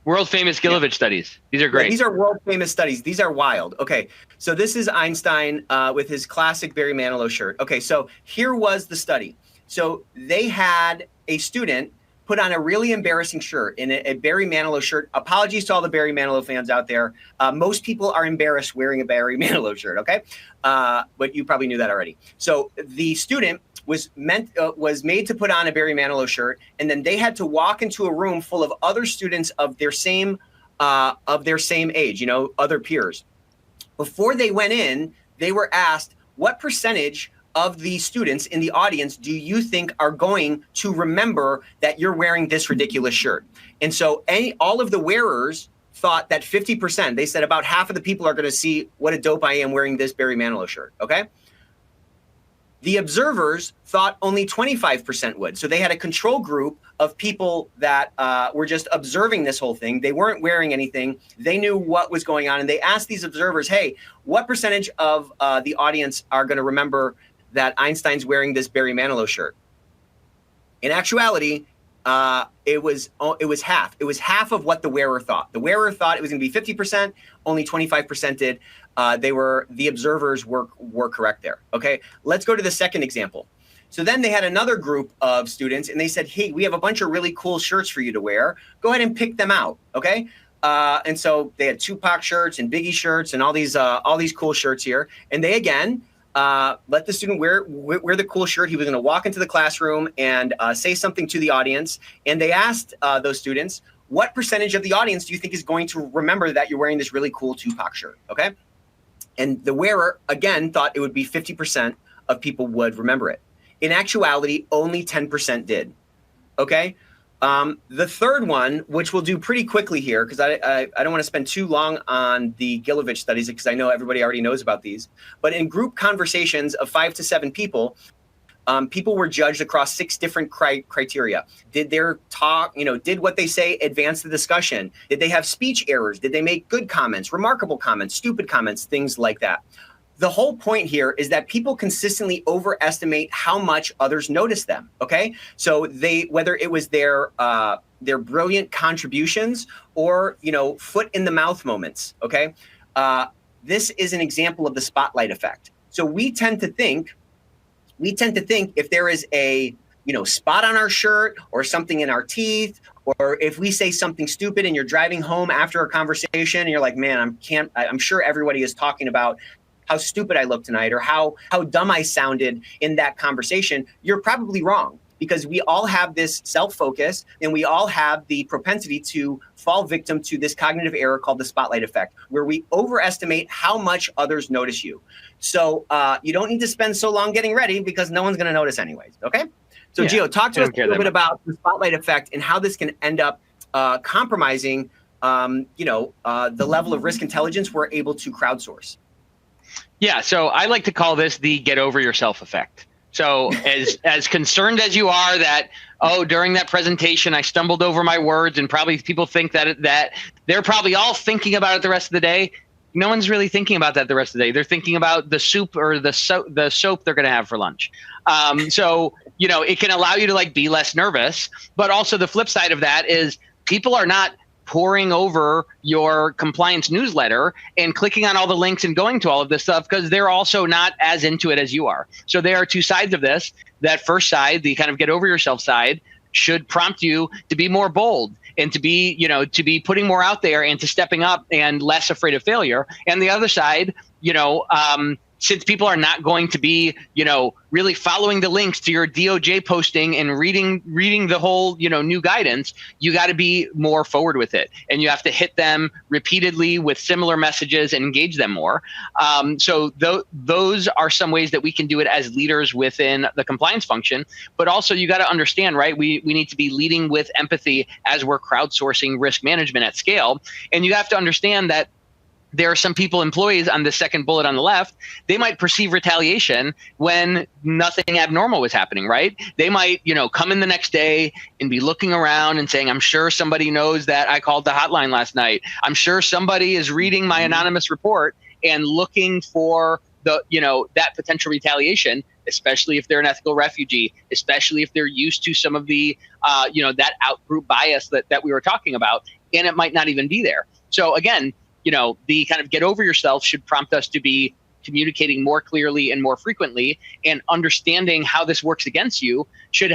World famous Gilovich studies. These are great. Yeah, these are world famous studies. These are wild. Okay, so this is Einstein with his classic Barry Manilow shirt. Okay, so here was the study. So they had a student put on a really embarrassing shirt, in a Barry Manilow shirt. Apologies to all the Barry Manilow fans out there. Most people are embarrassed wearing a Barry Manilow shirt, okay? But you probably knew that already. So the student was made to put on a Barry Manilow shirt, and then they had to walk into a room full of other students of their same age, other peers. Before they went in, they were asked, what percentage of the students in the audience do you think are going to remember that you're wearing this ridiculous shirt? And so all of the wearers thought that 50%, they said about half of the people are going to see what a dope I am wearing this Barry Manilow shirt, okay? The observers thought only 25% would. So they had a control group of people that were just observing this whole thing. They weren't wearing anything. They knew what was going on. And they asked these observers, hey, what percentage of the audience are going to remember that Einstein's wearing this Barry Manilow shirt? In actuality, it was half. It was half of what the wearer thought. The wearer thought it was going to be 50%. Only 25% did. The observers were correct there. Okay, let's go to the second example. So then they had another group of students, and they said, hey, we have a bunch of really cool shirts for you to wear. Go ahead and pick them out. Okay. And so they had Tupac shirts and Biggie shirts and all these cool shirts here. And they again let the student wear the cool shirt. He was going to walk into the classroom and say something to the audience. And they asked those students, what percentage of the audience do you think is going to remember that you're wearing this really cool Tupac shirt? Okay. And the wearer, again, thought it would be 50% of people would remember it. In actuality, only 10% did. Okay. The third one, which we'll do pretty quickly here, because I don't want to spend too long on the Gilovich studies, because I know everybody already knows about these. But in group conversations of 5 to 7 people, people were judged across 6 different criteria. Did their talk, did what they say advance the discussion? Did they have speech errors? Did they make good comments, remarkable comments, stupid comments, things like that? The whole point here is that people consistently overestimate how much others notice them. Okay, so whether it was their brilliant contributions or foot in the mouth moments. Okay, this is an example of the spotlight effect. So we tend to think if there is a spot on our shirt or something in our teeth, or if we say something stupid and you're driving home after a conversation and you're like, man, I'm sure everybody is talking about how stupid I look tonight or how dumb I sounded in that conversation, you're probably wrong, because we all have this self-focus and we all have the propensity to fall victim to this cognitive error called the spotlight effect, where we overestimate how much others notice you. So you don't need to spend so long getting ready, because no one's going to notice anyways. Okay. So Gio, talk to us a little bit about the spotlight effect and how this can end up compromising, the level of risk intelligence we're able to crowdsource. Yeah. So I like to call this the get over yourself effect. So as concerned as you are that, during that presentation, I stumbled over my words, and probably people think that they're probably all thinking about it the rest of the day. No one's really thinking about that the rest of the day. They're thinking about the soup or the soap they're going to have for lunch. So, it can allow you to be less nervous, but also the flip side of that is people are not poring over your compliance newsletter and clicking on all the links and going to all of this stuff, because they're also not as into it as you are. So there are two sides of this. That first side, the kind of get over yourself side, should prompt you to be more bold and to be putting more out there and to stepping up and less afraid of failure. And the other side, since people are not going to be, really following the links to your DOJ posting and reading the whole, new guidance, you got to be more forward with it. And you have to hit them repeatedly with similar messages and engage them more. So those are some ways that we can do it as leaders within the compliance function. But also you got to understand, right? We need to be leading with empathy as we're crowdsourcing risk management at scale. And you have to understand that there are some employees on the second bullet on the left, they might perceive retaliation when nothing abnormal was happening, right? They might, come in the next day and be looking around and saying, I'm sure somebody knows that I called the hotline last night. I'm sure somebody is reading my anonymous report and looking for that potential retaliation, especially if they're an ethical refugee, especially if they're used to some of the, that out-group bias that we were talking about, and it might not even be there. So again, the kind of get over yourself should prompt us to be communicating more clearly and more frequently, and understanding how this works against you should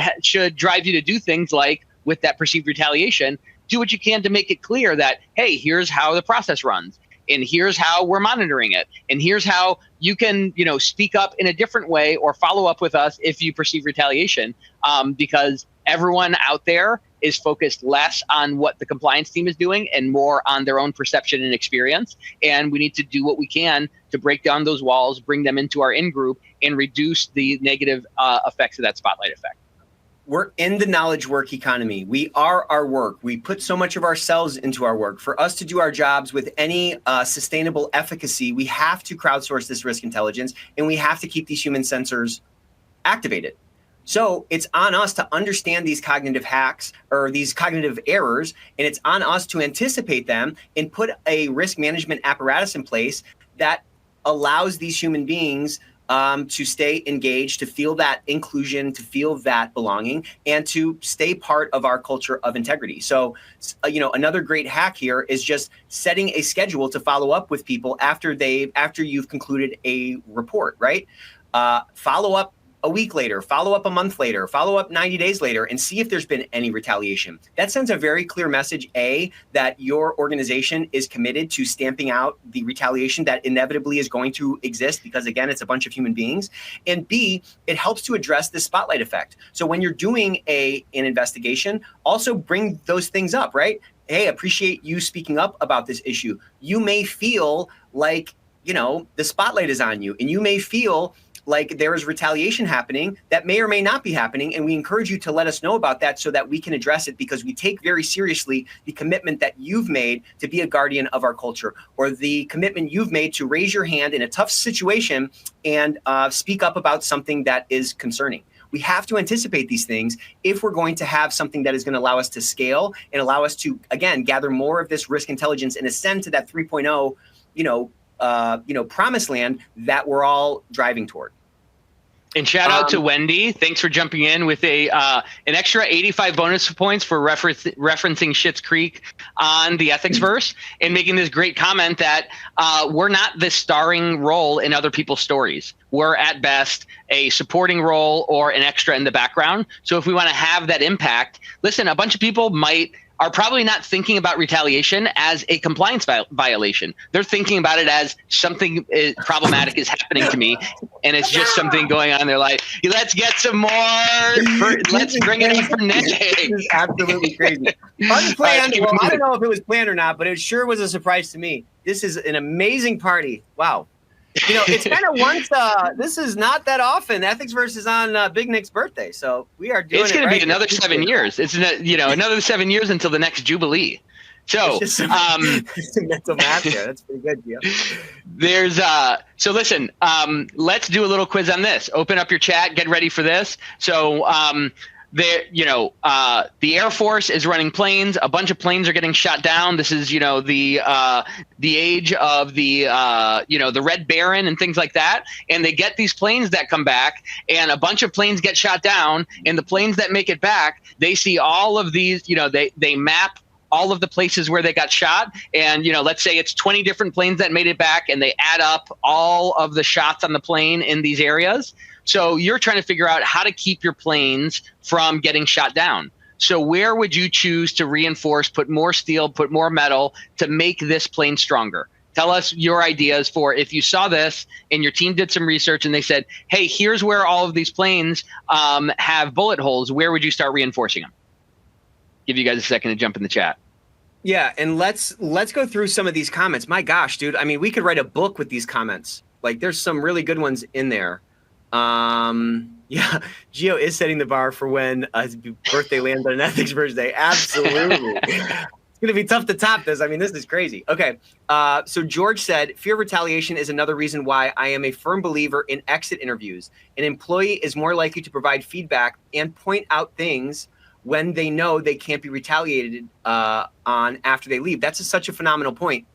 drive you to do things like, with that perceived retaliation, do what you can to make it clear that, hey, here's how the process runs, and here's how we're monitoring it, and here's how you can, speak up in a different way or follow up with us if you perceive retaliation, because everyone out there is focused less on what the compliance team is doing and more on their own perception and experience. And we need to do what we can to break down those walls, bring them into our in-group, and reduce the negative effects of that spotlight effect. We're in the knowledge work economy. We are our work. We put so much of ourselves into our work. For us to do our jobs with any sustainable efficacy, we have to crowdsource this risk intelligence, and we have to keep these human sensors activated. So it's on us to understand these cognitive hacks or these cognitive errors, and it's on us to anticipate them and put a risk management apparatus in place that allows these human beings to stay engaged, to feel that inclusion, to feel that belonging, and to stay part of our culture of integrity. So, another great hack here is just setting a schedule to follow up with people after you've concluded a report, right? Follow up a week later, follow up a month later, follow up 90 days later, and see if there's been any retaliation. That sends a very clear message, A, that your organization is committed to stamping out the retaliation that inevitably is going to exist, because again, it's a bunch of human beings. And B, it helps to address the spotlight effect. So when you're doing an investigation, also bring those things up, right? Hey, appreciate you speaking up about this issue. You may feel like, the spotlight is on you, and you may feel like there is retaliation happening that may or may not be happening. And we encourage you to let us know about that so that we can address it, because we take very seriously the commitment that you've made to be a guardian of our culture, or the commitment you've made to raise your hand in a tough situation and speak up about something that is concerning. We have to anticipate these things if we're going to have something that is going to allow us to scale and allow us to, again, gather more of this risk intelligence and ascend to that 3.0, promised land that we're all driving toward. And shout out to Wendy. Thanks for jumping in with an extra 85 bonus points for referencing Schitt's Creek on the Ethicsverse and making this great comment that we're not the starring role in other people's stories. We're at best a supporting role or an extra in the background. So if we want to have that impact, listen, a bunch of people are probably not thinking about retaliation as a compliance violation. They're thinking about it as something problematic is happening to me, and it's just something going on in their life. Let's get some more. Let's bring it up for Nick. This is absolutely crazy. Unplanned. Well, I don't know if it was planned or not, but it sure was a surprise to me. This is an amazing party. Wow. You know, it's kind of once. This is not that often. Ethicsverse is on Big Nick's birthday, so we are doing. It's going to be another 7 years. It's another 7 years until the next Jubilee. So, it's some mental math here. That's pretty good, Gio. There's so listen. Let's do a little quiz on this. Open up your chat. Get ready for this. So, the Air Force is running planes. A bunch of planes are getting shot down. This is, the age of the Red Baron and things like that. And they get these planes that come back, and a bunch of planes get shot down. And the planes that make it back, they see all of these. They map all of the places where they got shot. And, let's say it's 20 different planes that made it back, and they add up all of the shots on the plane in these areas. So you're trying to figure out how to keep your planes from getting shot down. So where would you choose to reinforce, put more steel, put more metal to make this plane stronger? Tell us your ideas for if you saw this and your team did some research and they said, hey, here's where all of these planes have bullet holes. Where would you start reinforcing them? Give you guys a second to jump in the chat. Yeah, and let's go through some of these comments. My gosh, dude. I mean, we could write a book with these comments. Like, there's some really good ones in there. Yeah, Gio is setting the bar for when his birthday lands on an Ethicsverse day. Absolutely. It's going to be tough to top this. I mean, this is crazy. Okay. So George said, fear of retaliation is another reason why I am a firm believer in exit interviews. An employee is more likely to provide feedback and point out things when they know they can't be retaliated on after they leave. That's such a phenomenal point.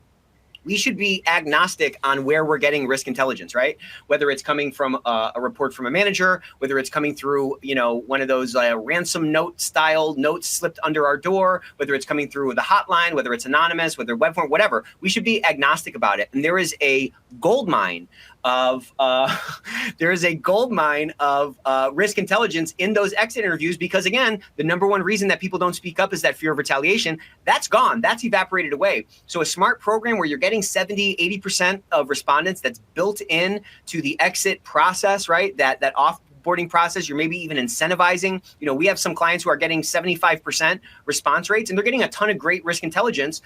We should be agnostic on where we're getting risk intelligence, right? Whether it's coming from a report from a manager, whether it's coming through, one of those ransom note style notes slipped under our door, whether it's coming through the hotline, whether it's anonymous, whether web form, whatever. We should be agnostic about it. And there is a gold mine of risk intelligence in those exit interviews, because again, the number one reason that people don't speak up is that fear of retaliation. That's gone. That's evaporated away. So a smart program where you're getting 70, 80% of respondents that's built in to the exit process, right? That offboarding process, you're maybe even incentivizing. We have some clients who are getting 75% response rates, and they're getting a ton of great risk intelligence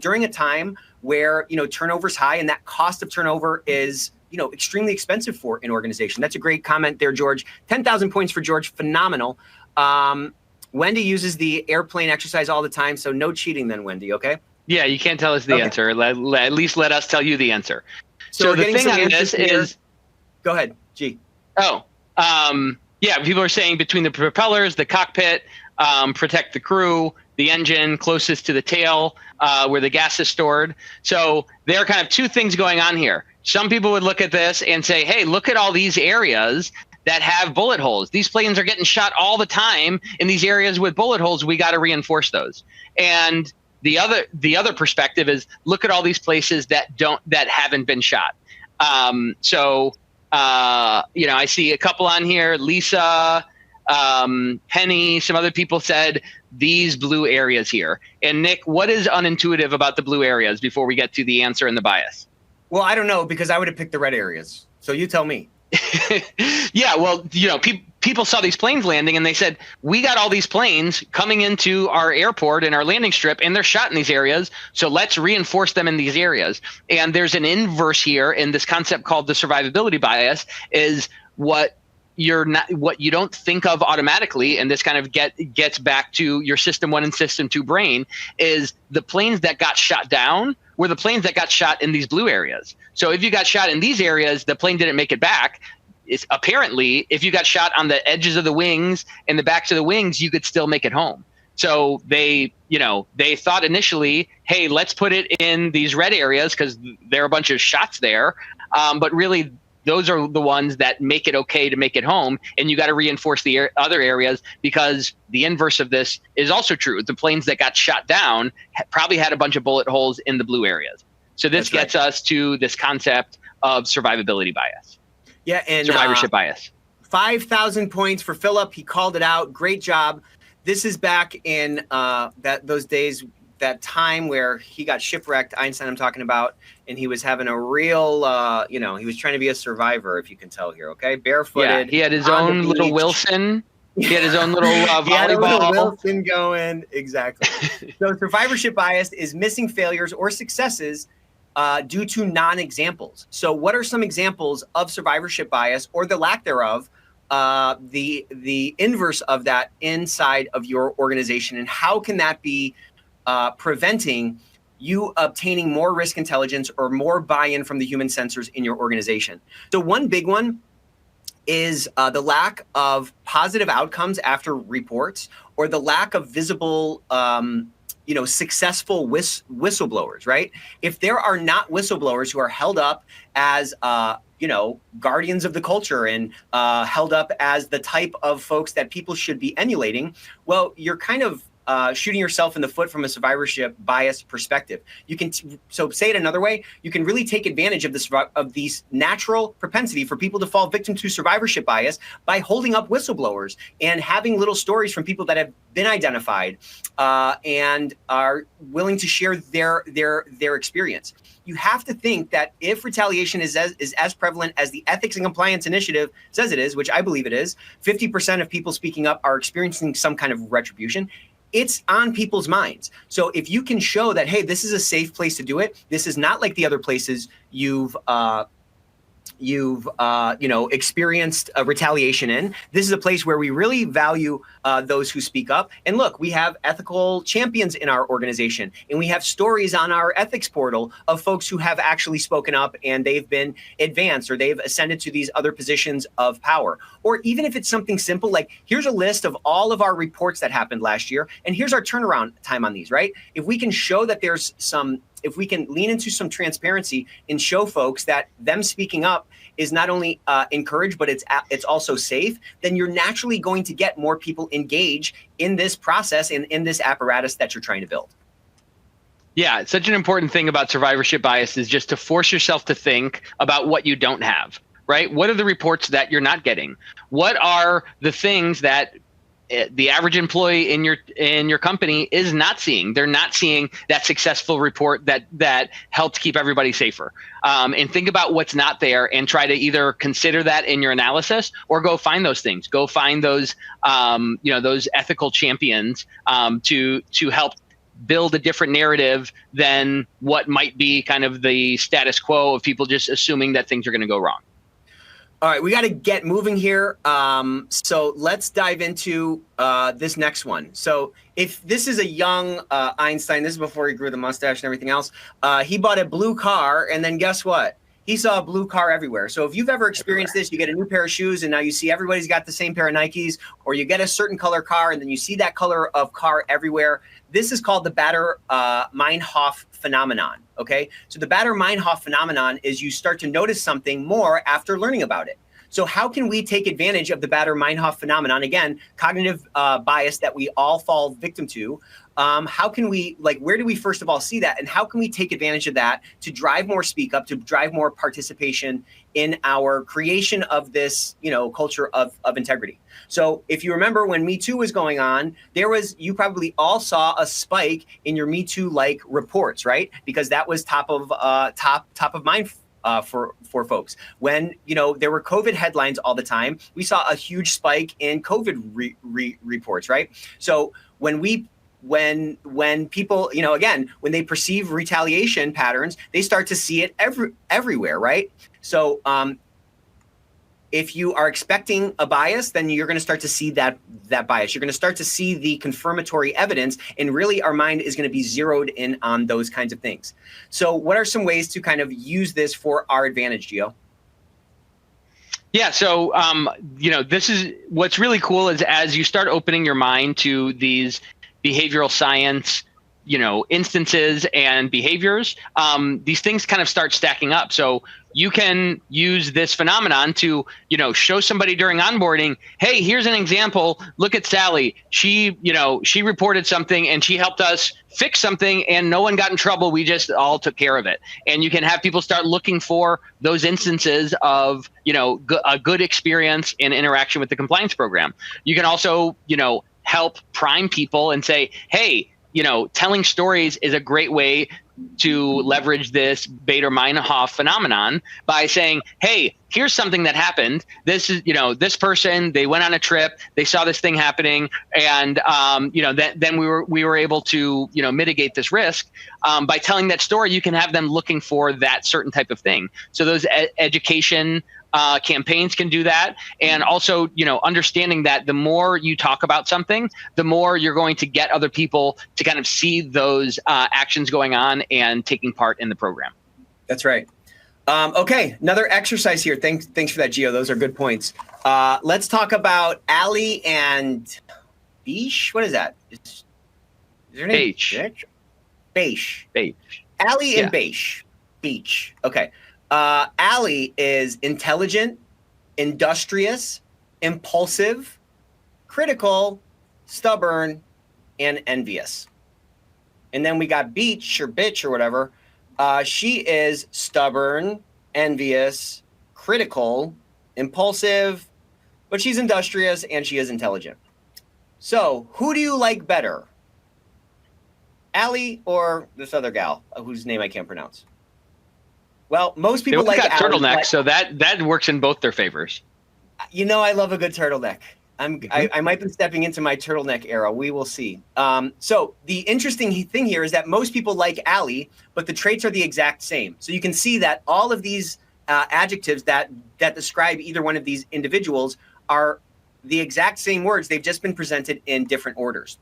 during a time where, turnover's high, and that cost of turnover is extremely expensive for an organization. That's a great comment there, George. 10,000 points for George. Phenomenal. Wendy uses the airplane exercise all the time, so no cheating then, Wendy, okay? Yeah, you can't tell us the answer. At least let us tell you the answer. So the thing on this is... Go ahead, G. Yeah, people are saying between the propellers, the cockpit, protect the crew, the engine closest to the tail, where the gas is stored. So there are kind of two things going on here. Some people would look at this and say, hey, look at all these areas that have bullet holes. These planes are getting shot all the time in these areas with bullet holes. We got to reinforce those. And the other perspective is look at all these places that haven't been shot. I see a couple on here, Lisa, Penny, some other people said these blue areas here. And Nick, what is unintuitive about the blue areas before we get to the answer and the bias? Well, I don't know, because I would have picked the red areas. So you tell me. Yeah, well, people saw these planes landing and they said, we got all these planes coming into our airport and our landing strip, and they're shot in these areas. So let's reinforce them in these areas. And there's an inverse here in this concept called the survivability bias, is what you don't think of automatically, and this kind of gets back to your system 1 and system 2 brain, is the planes that got shot down were the planes that got shot in these blue areas. So if you got shot in these areas, the plane didn't make it back. It's apparently, if you got shot on the edges of the wings and the backs of the wings, you could still make it home. So they thought initially, hey, let's put it in these red areas because there are a bunch of shots there. But really, those are the ones that make it okay to make it home. And you got to reinforce the other areas, because the inverse of this is also true. The planes that got shot down probably had a bunch of bullet holes in the blue areas. So this gets us to this concept of survivability bias. Yeah, and survivorship bias. 5,000 points for Philip. He called it out. Great job. This is back in those days, that time where he got shipwrecked, Einstein I'm talking about, and he was having a real, he was trying to be a survivor, if you can tell here, okay? Barefooted. Yeah, he had his own little Wilson. He had his own little volleyball. He had a little Wilson going, exactly. So survivorship bias is missing failures or successes due to non-examples. So what are some examples of survivorship bias, or the lack thereof, the inverse of that inside of your organization, and how can that be preventing you obtaining more risk intelligence or more buy-in from the human sensors in your organization? So one big one is the lack of positive outcomes after reports, or the lack of visible, successful whistleblowers, right? If there are not whistleblowers who are held up as, guardians of the culture and held up as the type of folks that people should be emulating, well, you're kind of shooting yourself in the foot from a survivorship bias perspective. You can, so say it another way, you can really take advantage of this, of these natural propensity for people to fall victim to survivorship bias by holding up whistleblowers and having little stories from people that have been identified and are willing to share their experience. You have to think that if retaliation is as prevalent as the Ethics and Compliance Initiative says it is, which I believe it is, 50% of people speaking up are experiencing some kind of retribution. It's on people's minds. So if you can show that, hey, this is a safe place to do it, this is not like the other places you've experienced a retaliation in. This is a place where we really value those who speak up. And look, we have ethical champions in our organization, and we have stories on our ethics portal of folks who have actually spoken up and they've been advanced or they've ascended to these other positions of power. Or even if it's something simple, like here's a list of all of our reports that happened last year, and here's our turnaround time on these, right? If we can show that there's some, if we can lean into some transparency and show folks that them speaking up is not only encouraged, but it's also safe, then you're naturally going to get more people engaged in this process and in this apparatus that you're trying to build. Yeah, it's such an important thing about survivorship bias is just to force yourself to think about what you don't have, right? What are the reports that you're not getting? What are the things that the average employee in your company is not seeing? They're not seeing that successful report that helped keep everybody safer. And think about what's not there and try to either consider that in your analysis or go find those things. Go find those those ethical champions to help build a different narrative than what might be kind of the status quo of people just assuming that things are going to go wrong. All right, we got to get moving here. So let's dive into this next one. So if this is a young Einstein, this is before he grew the mustache and everything else, he bought a blue car, and then guess what? He saw a blue car everywhere. So if you've ever experienced this, you get a new pair of shoes and now you see everybody's got the same pair of Nikes, or you get a certain color car and then you see that color of car everywhere. This is called the Bader-Meinhof phenomenon, okay? So the Bader-Meinhof phenomenon is you start to notice something more after learning about it. So how can we take advantage of the Bader-Meinhof phenomenon? Again, cognitive bias that we all fall victim to. How can we, where do we first of all see that? And how can we take advantage of that to drive more speak up, to drive more participation in our creation of this, culture of integrity? So if you remember when Me Too was going on, you probably all saw a spike in your Me Too reports, right? Because that was top of mind for folks. When, there were COVID headlines all the time, we saw a huge spike in COVID reports, right? So when people, again, when they perceive retaliation patterns, they start to see it everywhere, right? So if you are expecting a bias, then you're going to start to see that bias. You're going to start to see the confirmatory evidence, and really our mind is going to be zeroed in on those kinds of things. So what are some ways to kind of use this for our advantage, Gio? Yeah, so this is what's really cool is as you start opening your mind to these behavioral science, instances and behaviors, these things kind of start stacking up. So you can use this phenomenon to, show somebody during onboarding, hey, here's an example. Look at Sally. She reported something and she helped us fix something and no one got in trouble. We just all took care of it. And you can have people start looking for those instances of, a good experience in interaction with the compliance program. You can also, help prime people and say, hey, telling stories is a great way to leverage this Bader-Meinhof phenomenon by saying, hey, here's something that happened. This is, this person, they went on a trip, they saw this thing happening, and, then we were able to, mitigate this risk. By telling that story, you can have them looking for that certain type of thing. So those education campaigns can do that. And also, understanding that the more you talk about something, the more you're going to get other people to kind of see those actions going on and taking part in the program. That's right. Okay, another exercise here. Thanks for that, Gio. Those are good points. Let's talk about Ali and Beesh. What is that? Is her name? Beesh. Ali and Beesh. Beach. Okay. Ali is intelligent, industrious, impulsive, critical, stubborn, and envious. And then we got Beach or Bitch or whatever. She is stubborn, envious, critical, impulsive, but she's industrious and she is intelligent. So who do you like better? Ali or this other gal whose name I can't pronounce? Well, most people like got turtleneck, so that works in both their favors. I love a good turtleneck. I might be stepping into my turtleneck era. We will see. So the interesting thing here is that most people like Ali, but the traits are the exact same. So you can see that all of these adjectives that describe either one of these individuals are the exact same words. They've just been presented in different orders.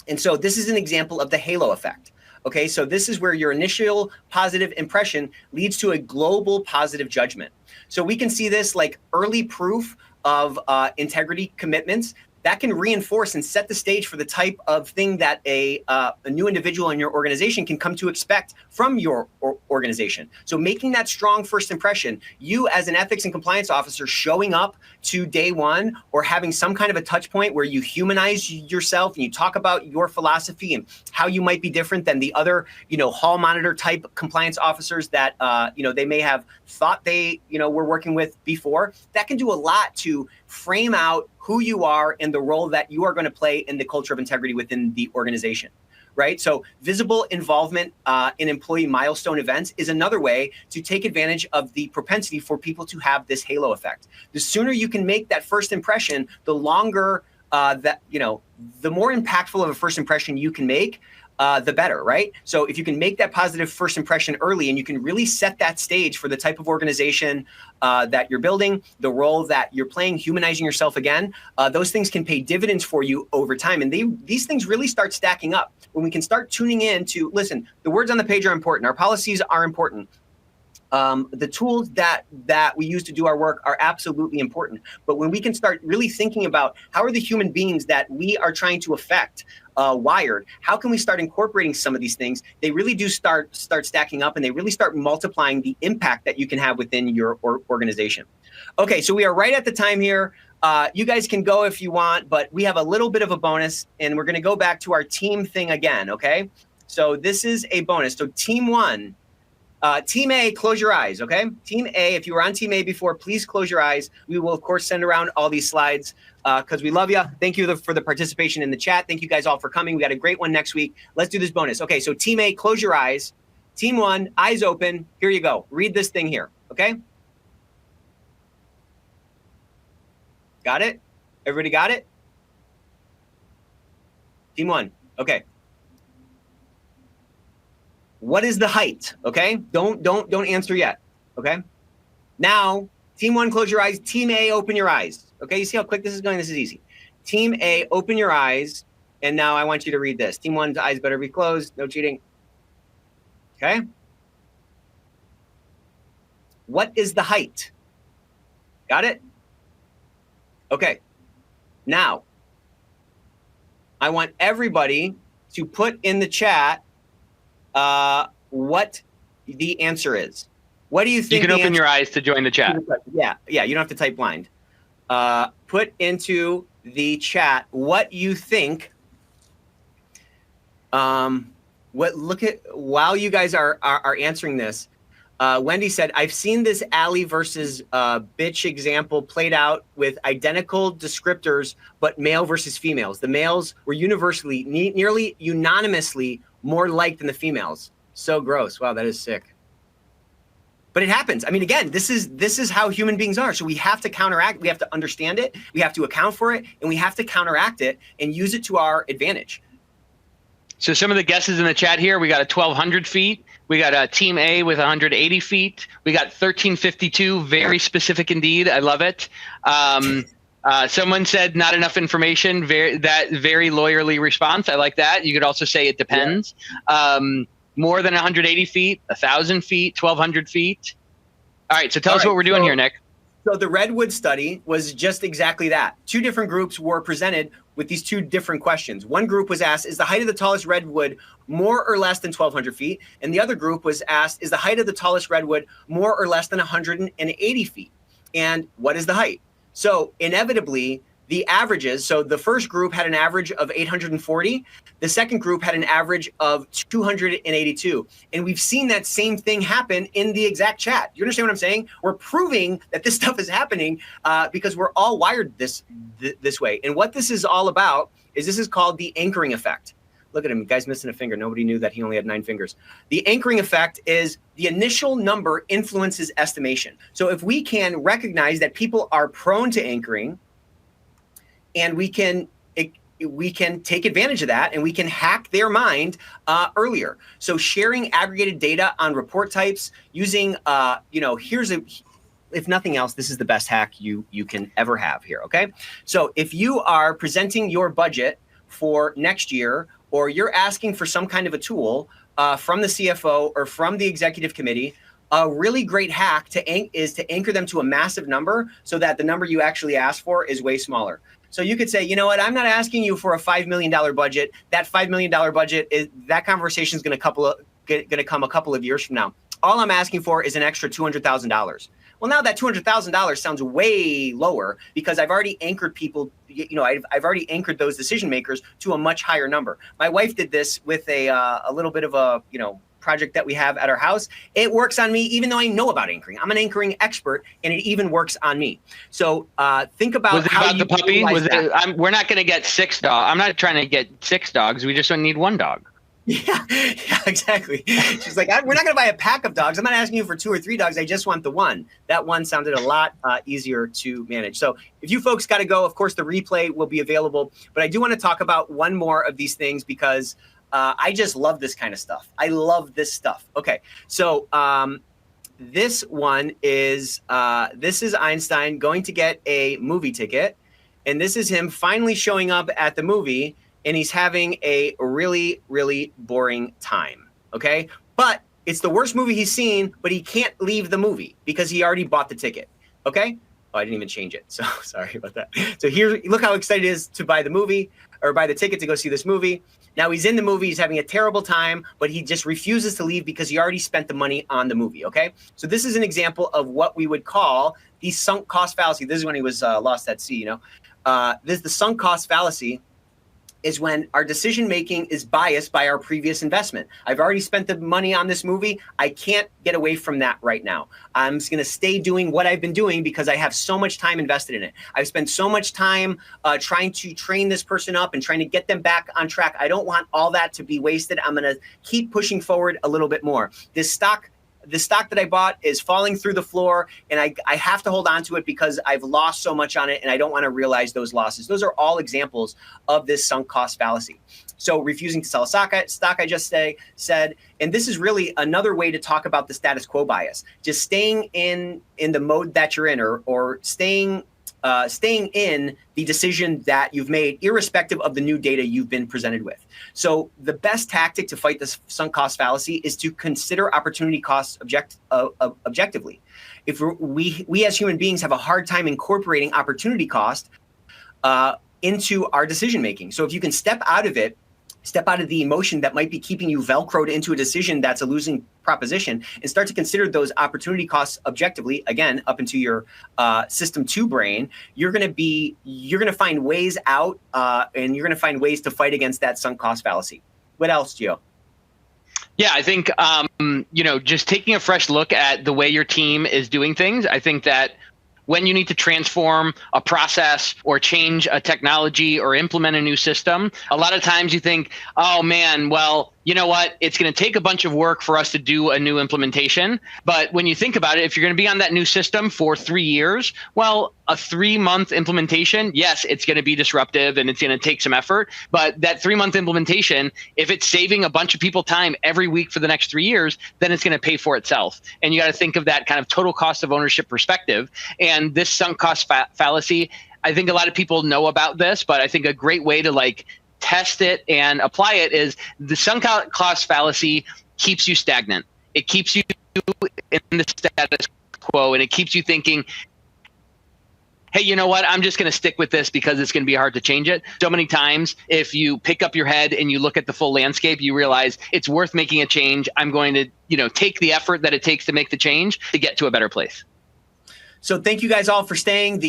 And so this is an example of the halo effect. Okay, so this is where your initial positive impression leads to a global positive judgment. So we can see this like early proof of integrity commitments that can reinforce and set the stage for the type of thing that a new individual in your organization can come to expect from your organization. So making that strong first impression, you as an ethics and compliance officer showing up to day one or having some kind of a touch point where you humanize yourself and you talk about your philosophy and how you might be different than the other, hall monitor type compliance officers that, they may have thought they, were working with before. That can do a lot to frame out who you are and the role that you are going to play in the culture of integrity within the organization, right? So visible involvement in employee milestone events is another way to take advantage of the propensity for people to have this halo effect. The sooner you can make that first impression, the longer the more impactful of a first impression you can make, the better, right? So if you can make that positive first impression early and you can really set that stage for the type of organization that you're building, the role that you're playing, humanizing yourself again, those things can pay dividends for you over time. And these things really start stacking up. When we can start tuning in to, listen, the words on the page are important. Our policies are important. The tools that we use to do our work are absolutely important. But when we can start really thinking about how are the human beings that we are trying to affect wired, how can we start incorporating some of these things? They really do start stacking up and they really start multiplying the impact that you can have within your organization. Okay, so we are right at the time here. You guys can go if you want, but we have a little bit of a bonus and we're going to go back to our team thing again, okay? So this is a bonus. So team one. Team A, close your eyes, okay? Team A, if you were on Team A before, please close your eyes. We will, of course, send around all these slides because we love you. Thank you for the participation in the chat. Thank you guys all for coming. We got a great one next week. Let's do this bonus. Okay, so Team A, close your eyes. Team one, eyes open. Here you go. Read this thing here, okay? Got it? Everybody got it? Team one, okay. What is the height? Okay, don't answer yet. Okay, now team one, close your eyes. Team A, open your eyes. Okay, you see how quick this is going? This is easy. Team A, open your eyes, and now I want you to read this. Team one's eyes better be closed. No cheating. Okay. What is the height? Got it? Okay. Now, I want everybody to put in the chat what the answer is. What do you think? You can open your eyes to join the chat. Yeah, you don't have to type blind. Put into the chat what you think. While you guys are answering this, Wendy said, I've seen this Ally versus bitch example played out with identical descriptors, but male versus females. The males were universally, nearly unanimously more liked than the females. So gross. Wow, that is sick. But it happens. I mean, again, this is how human beings are. So we have to counteract. We have to understand it. We have to account for it, and we have to counteract it and use it to our advantage. So some of the guesses in the chat here, we got a 1,200 feet. We got a Team A with 180 feet. We got 1352, very specific indeed. I love it. Someone said not enough information. Very lawyerly response. I like that. You could also say it depends. Yeah. More than 180 feet, 1,000 feet, 1,200 feet. All right, so tell us what we're doing here, Nick. So the Redwood study was just exactly that. Two different groups were presented with these two different questions. One group was asked, is the height of the tallest redwood more or less than 1,200 feet? And the other group was asked, is the height of the tallest redwood more or less than 180 feet? And what is the height? So inevitably, the averages, so the first group had an average of 840. The second group had an average of 282. And we've seen that same thing happen in the exact chat. You understand what I'm saying? We're proving that this stuff is happening because we're all wired this way. And what this is all about is this is called the anchoring effect. Look at him, guy's missing a finger. Nobody knew that he only had 9 fingers. The anchoring effect is the initial number influences estimation. So if we can recognize that people are prone to anchoring, and we can take advantage of that, and we can hack their mind earlier. So sharing aggregated data on report types using, if nothing else, this is the best hack you can ever have here, okay? So if you are presenting your budget for next year, or you're asking for some kind of a tool from the CFO or from the executive committee, a really great hack is to anchor them to a massive number so that the number you actually ask for is way smaller. So you could say, you know what, I'm not asking you for a $5 million budget. That $5 million budget, that conversation is going to come a couple of years from now. All I'm asking for is an extra $200,000. Well, now that $200,000 sounds way lower because I've already anchored people, I've already anchored those decision makers to a much higher number. My wife did this with a little bit of a, project that we have at our house. It works on me, even though I know about anchoring. I'm an anchoring expert, and it even works on me. So think about how you the puppy. We're not going to get 6 dogs. I'm not trying to get 6 dogs. We just don't need 1 dog. Yeah, exactly. She's like, we're not going to buy a pack of dogs. I'm not asking you for 2 or 3 dogs. I just want the one. That one sounded a lot easier to manage. So if you folks got to go, of course, the replay will be available. But I do want to talk about one more of these things because I just love this kind of stuff. I love this stuff. Okay, so this one is this is Einstein going to get a movie ticket, and this is him finally showing up at the movie, and he's having a really, really boring time. Okay, but it's the worst movie he's seen, but he can't leave the movie because he already bought the ticket. Okay. Oh, I didn't even change it. So sorry about that. So here, look how excited he is to buy the movie or buy the ticket to go see this movie. Now he's in the movie, he's having a terrible time, but he just refuses to leave because he already spent the money on the movie, okay? So this is an example of what we would call the sunk cost fallacy. This is when he was lost at sea, This is the sunk cost fallacy is when our decision-making is biased by our previous investment. I've already spent the money on this movie. I can't get away from that right now. I'm just gonna stay doing what I've been doing because I have so much time invested in it. I've spent so much time trying to train this person up and trying to get them back on track. I don't want all that to be wasted. I'm gonna keep pushing forward a little bit more. The stock that I bought is falling through the floor, and I have to hold on to it because I've lost so much on it, and I don't want to realize those losses. Those are all examples of this sunk cost fallacy. So refusing to sell a stock I just said, and this is really another way to talk about the status quo bias. Just staying in the mode that you're in, or staying in the decision that you've made, irrespective of the new data you've been presented with. So the best tactic to fight this sunk cost fallacy is to consider opportunity costs objectively. If we as human beings have a hard time incorporating opportunity cost into our decision making. So if you can step out of it step out of the emotion that might be keeping you Velcroed into a decision that's a losing proposition, and start to consider those opportunity costs objectively, again, up into your system 2 brain, you're going to find ways out, and you're going to find ways to fight against that sunk cost fallacy. What else, Gio? Yeah, I think, just taking a fresh look at the way your team is doing things. I think that when you need to transform a process or change a technology or implement a new system, a lot of times you think, oh man, well, you know what? It's going to take a bunch of work for us to do a new implementation. But when you think about it, if you're going to be on that new system for 3 years, well, a 3-month implementation, yes, it's going to be disruptive and it's going to take some effort. But that 3-month implementation, if it's saving a bunch of people time every week for the next 3 years, then it's going to pay for itself. And you got to think of that kind of total cost of ownership perspective. And this sunk cost fallacy, I think a lot of people know about this, but I think a great way to test it and apply it is the sunk cost fallacy keeps you stagnant. It keeps you in the status quo, and it keeps you thinking, hey, you know what? I'm just going to stick with this because it's going to be hard to change it. So many times, if you pick up your head and you look at the full landscape, you realize it's worth making a change. I'm going to, take the effort that it takes to make the change to get to a better place. So thank you guys all for staying.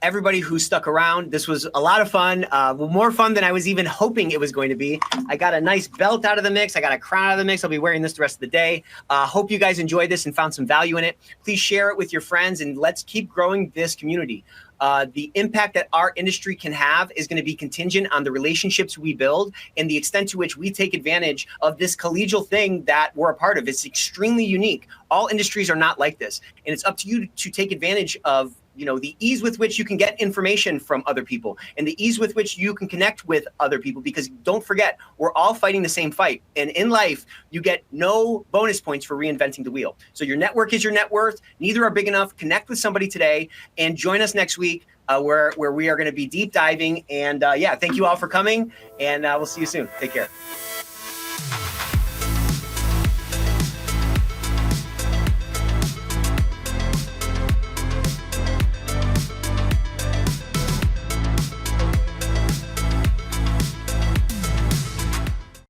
Everybody who stuck around, this was a lot of fun. More fun than I was even hoping it was going to be. I got a nice belt out of the mix. I got a crown out of the mix. I'll be wearing this the rest of the day. Hope you guys enjoyed this and found some value in it. Please share it with your friends, and let's keep growing this community. The impact that our industry can have is going to be contingent on the relationships we build and the extent to which we take advantage of this collegial thing that we're a part of. It's extremely unique. All industries are not like this. And it's up to you to take advantage of the ease with which you can get information from other people and the ease with which you can connect with other people, because don't forget, we're all fighting the same fight. And in life, you get no bonus points for reinventing the wheel. So your network is your net worth. Neither are big enough. Connect with somebody today and join us next week where we are going to be deep diving. And thank you all for coming, and we'll see you soon. Take care.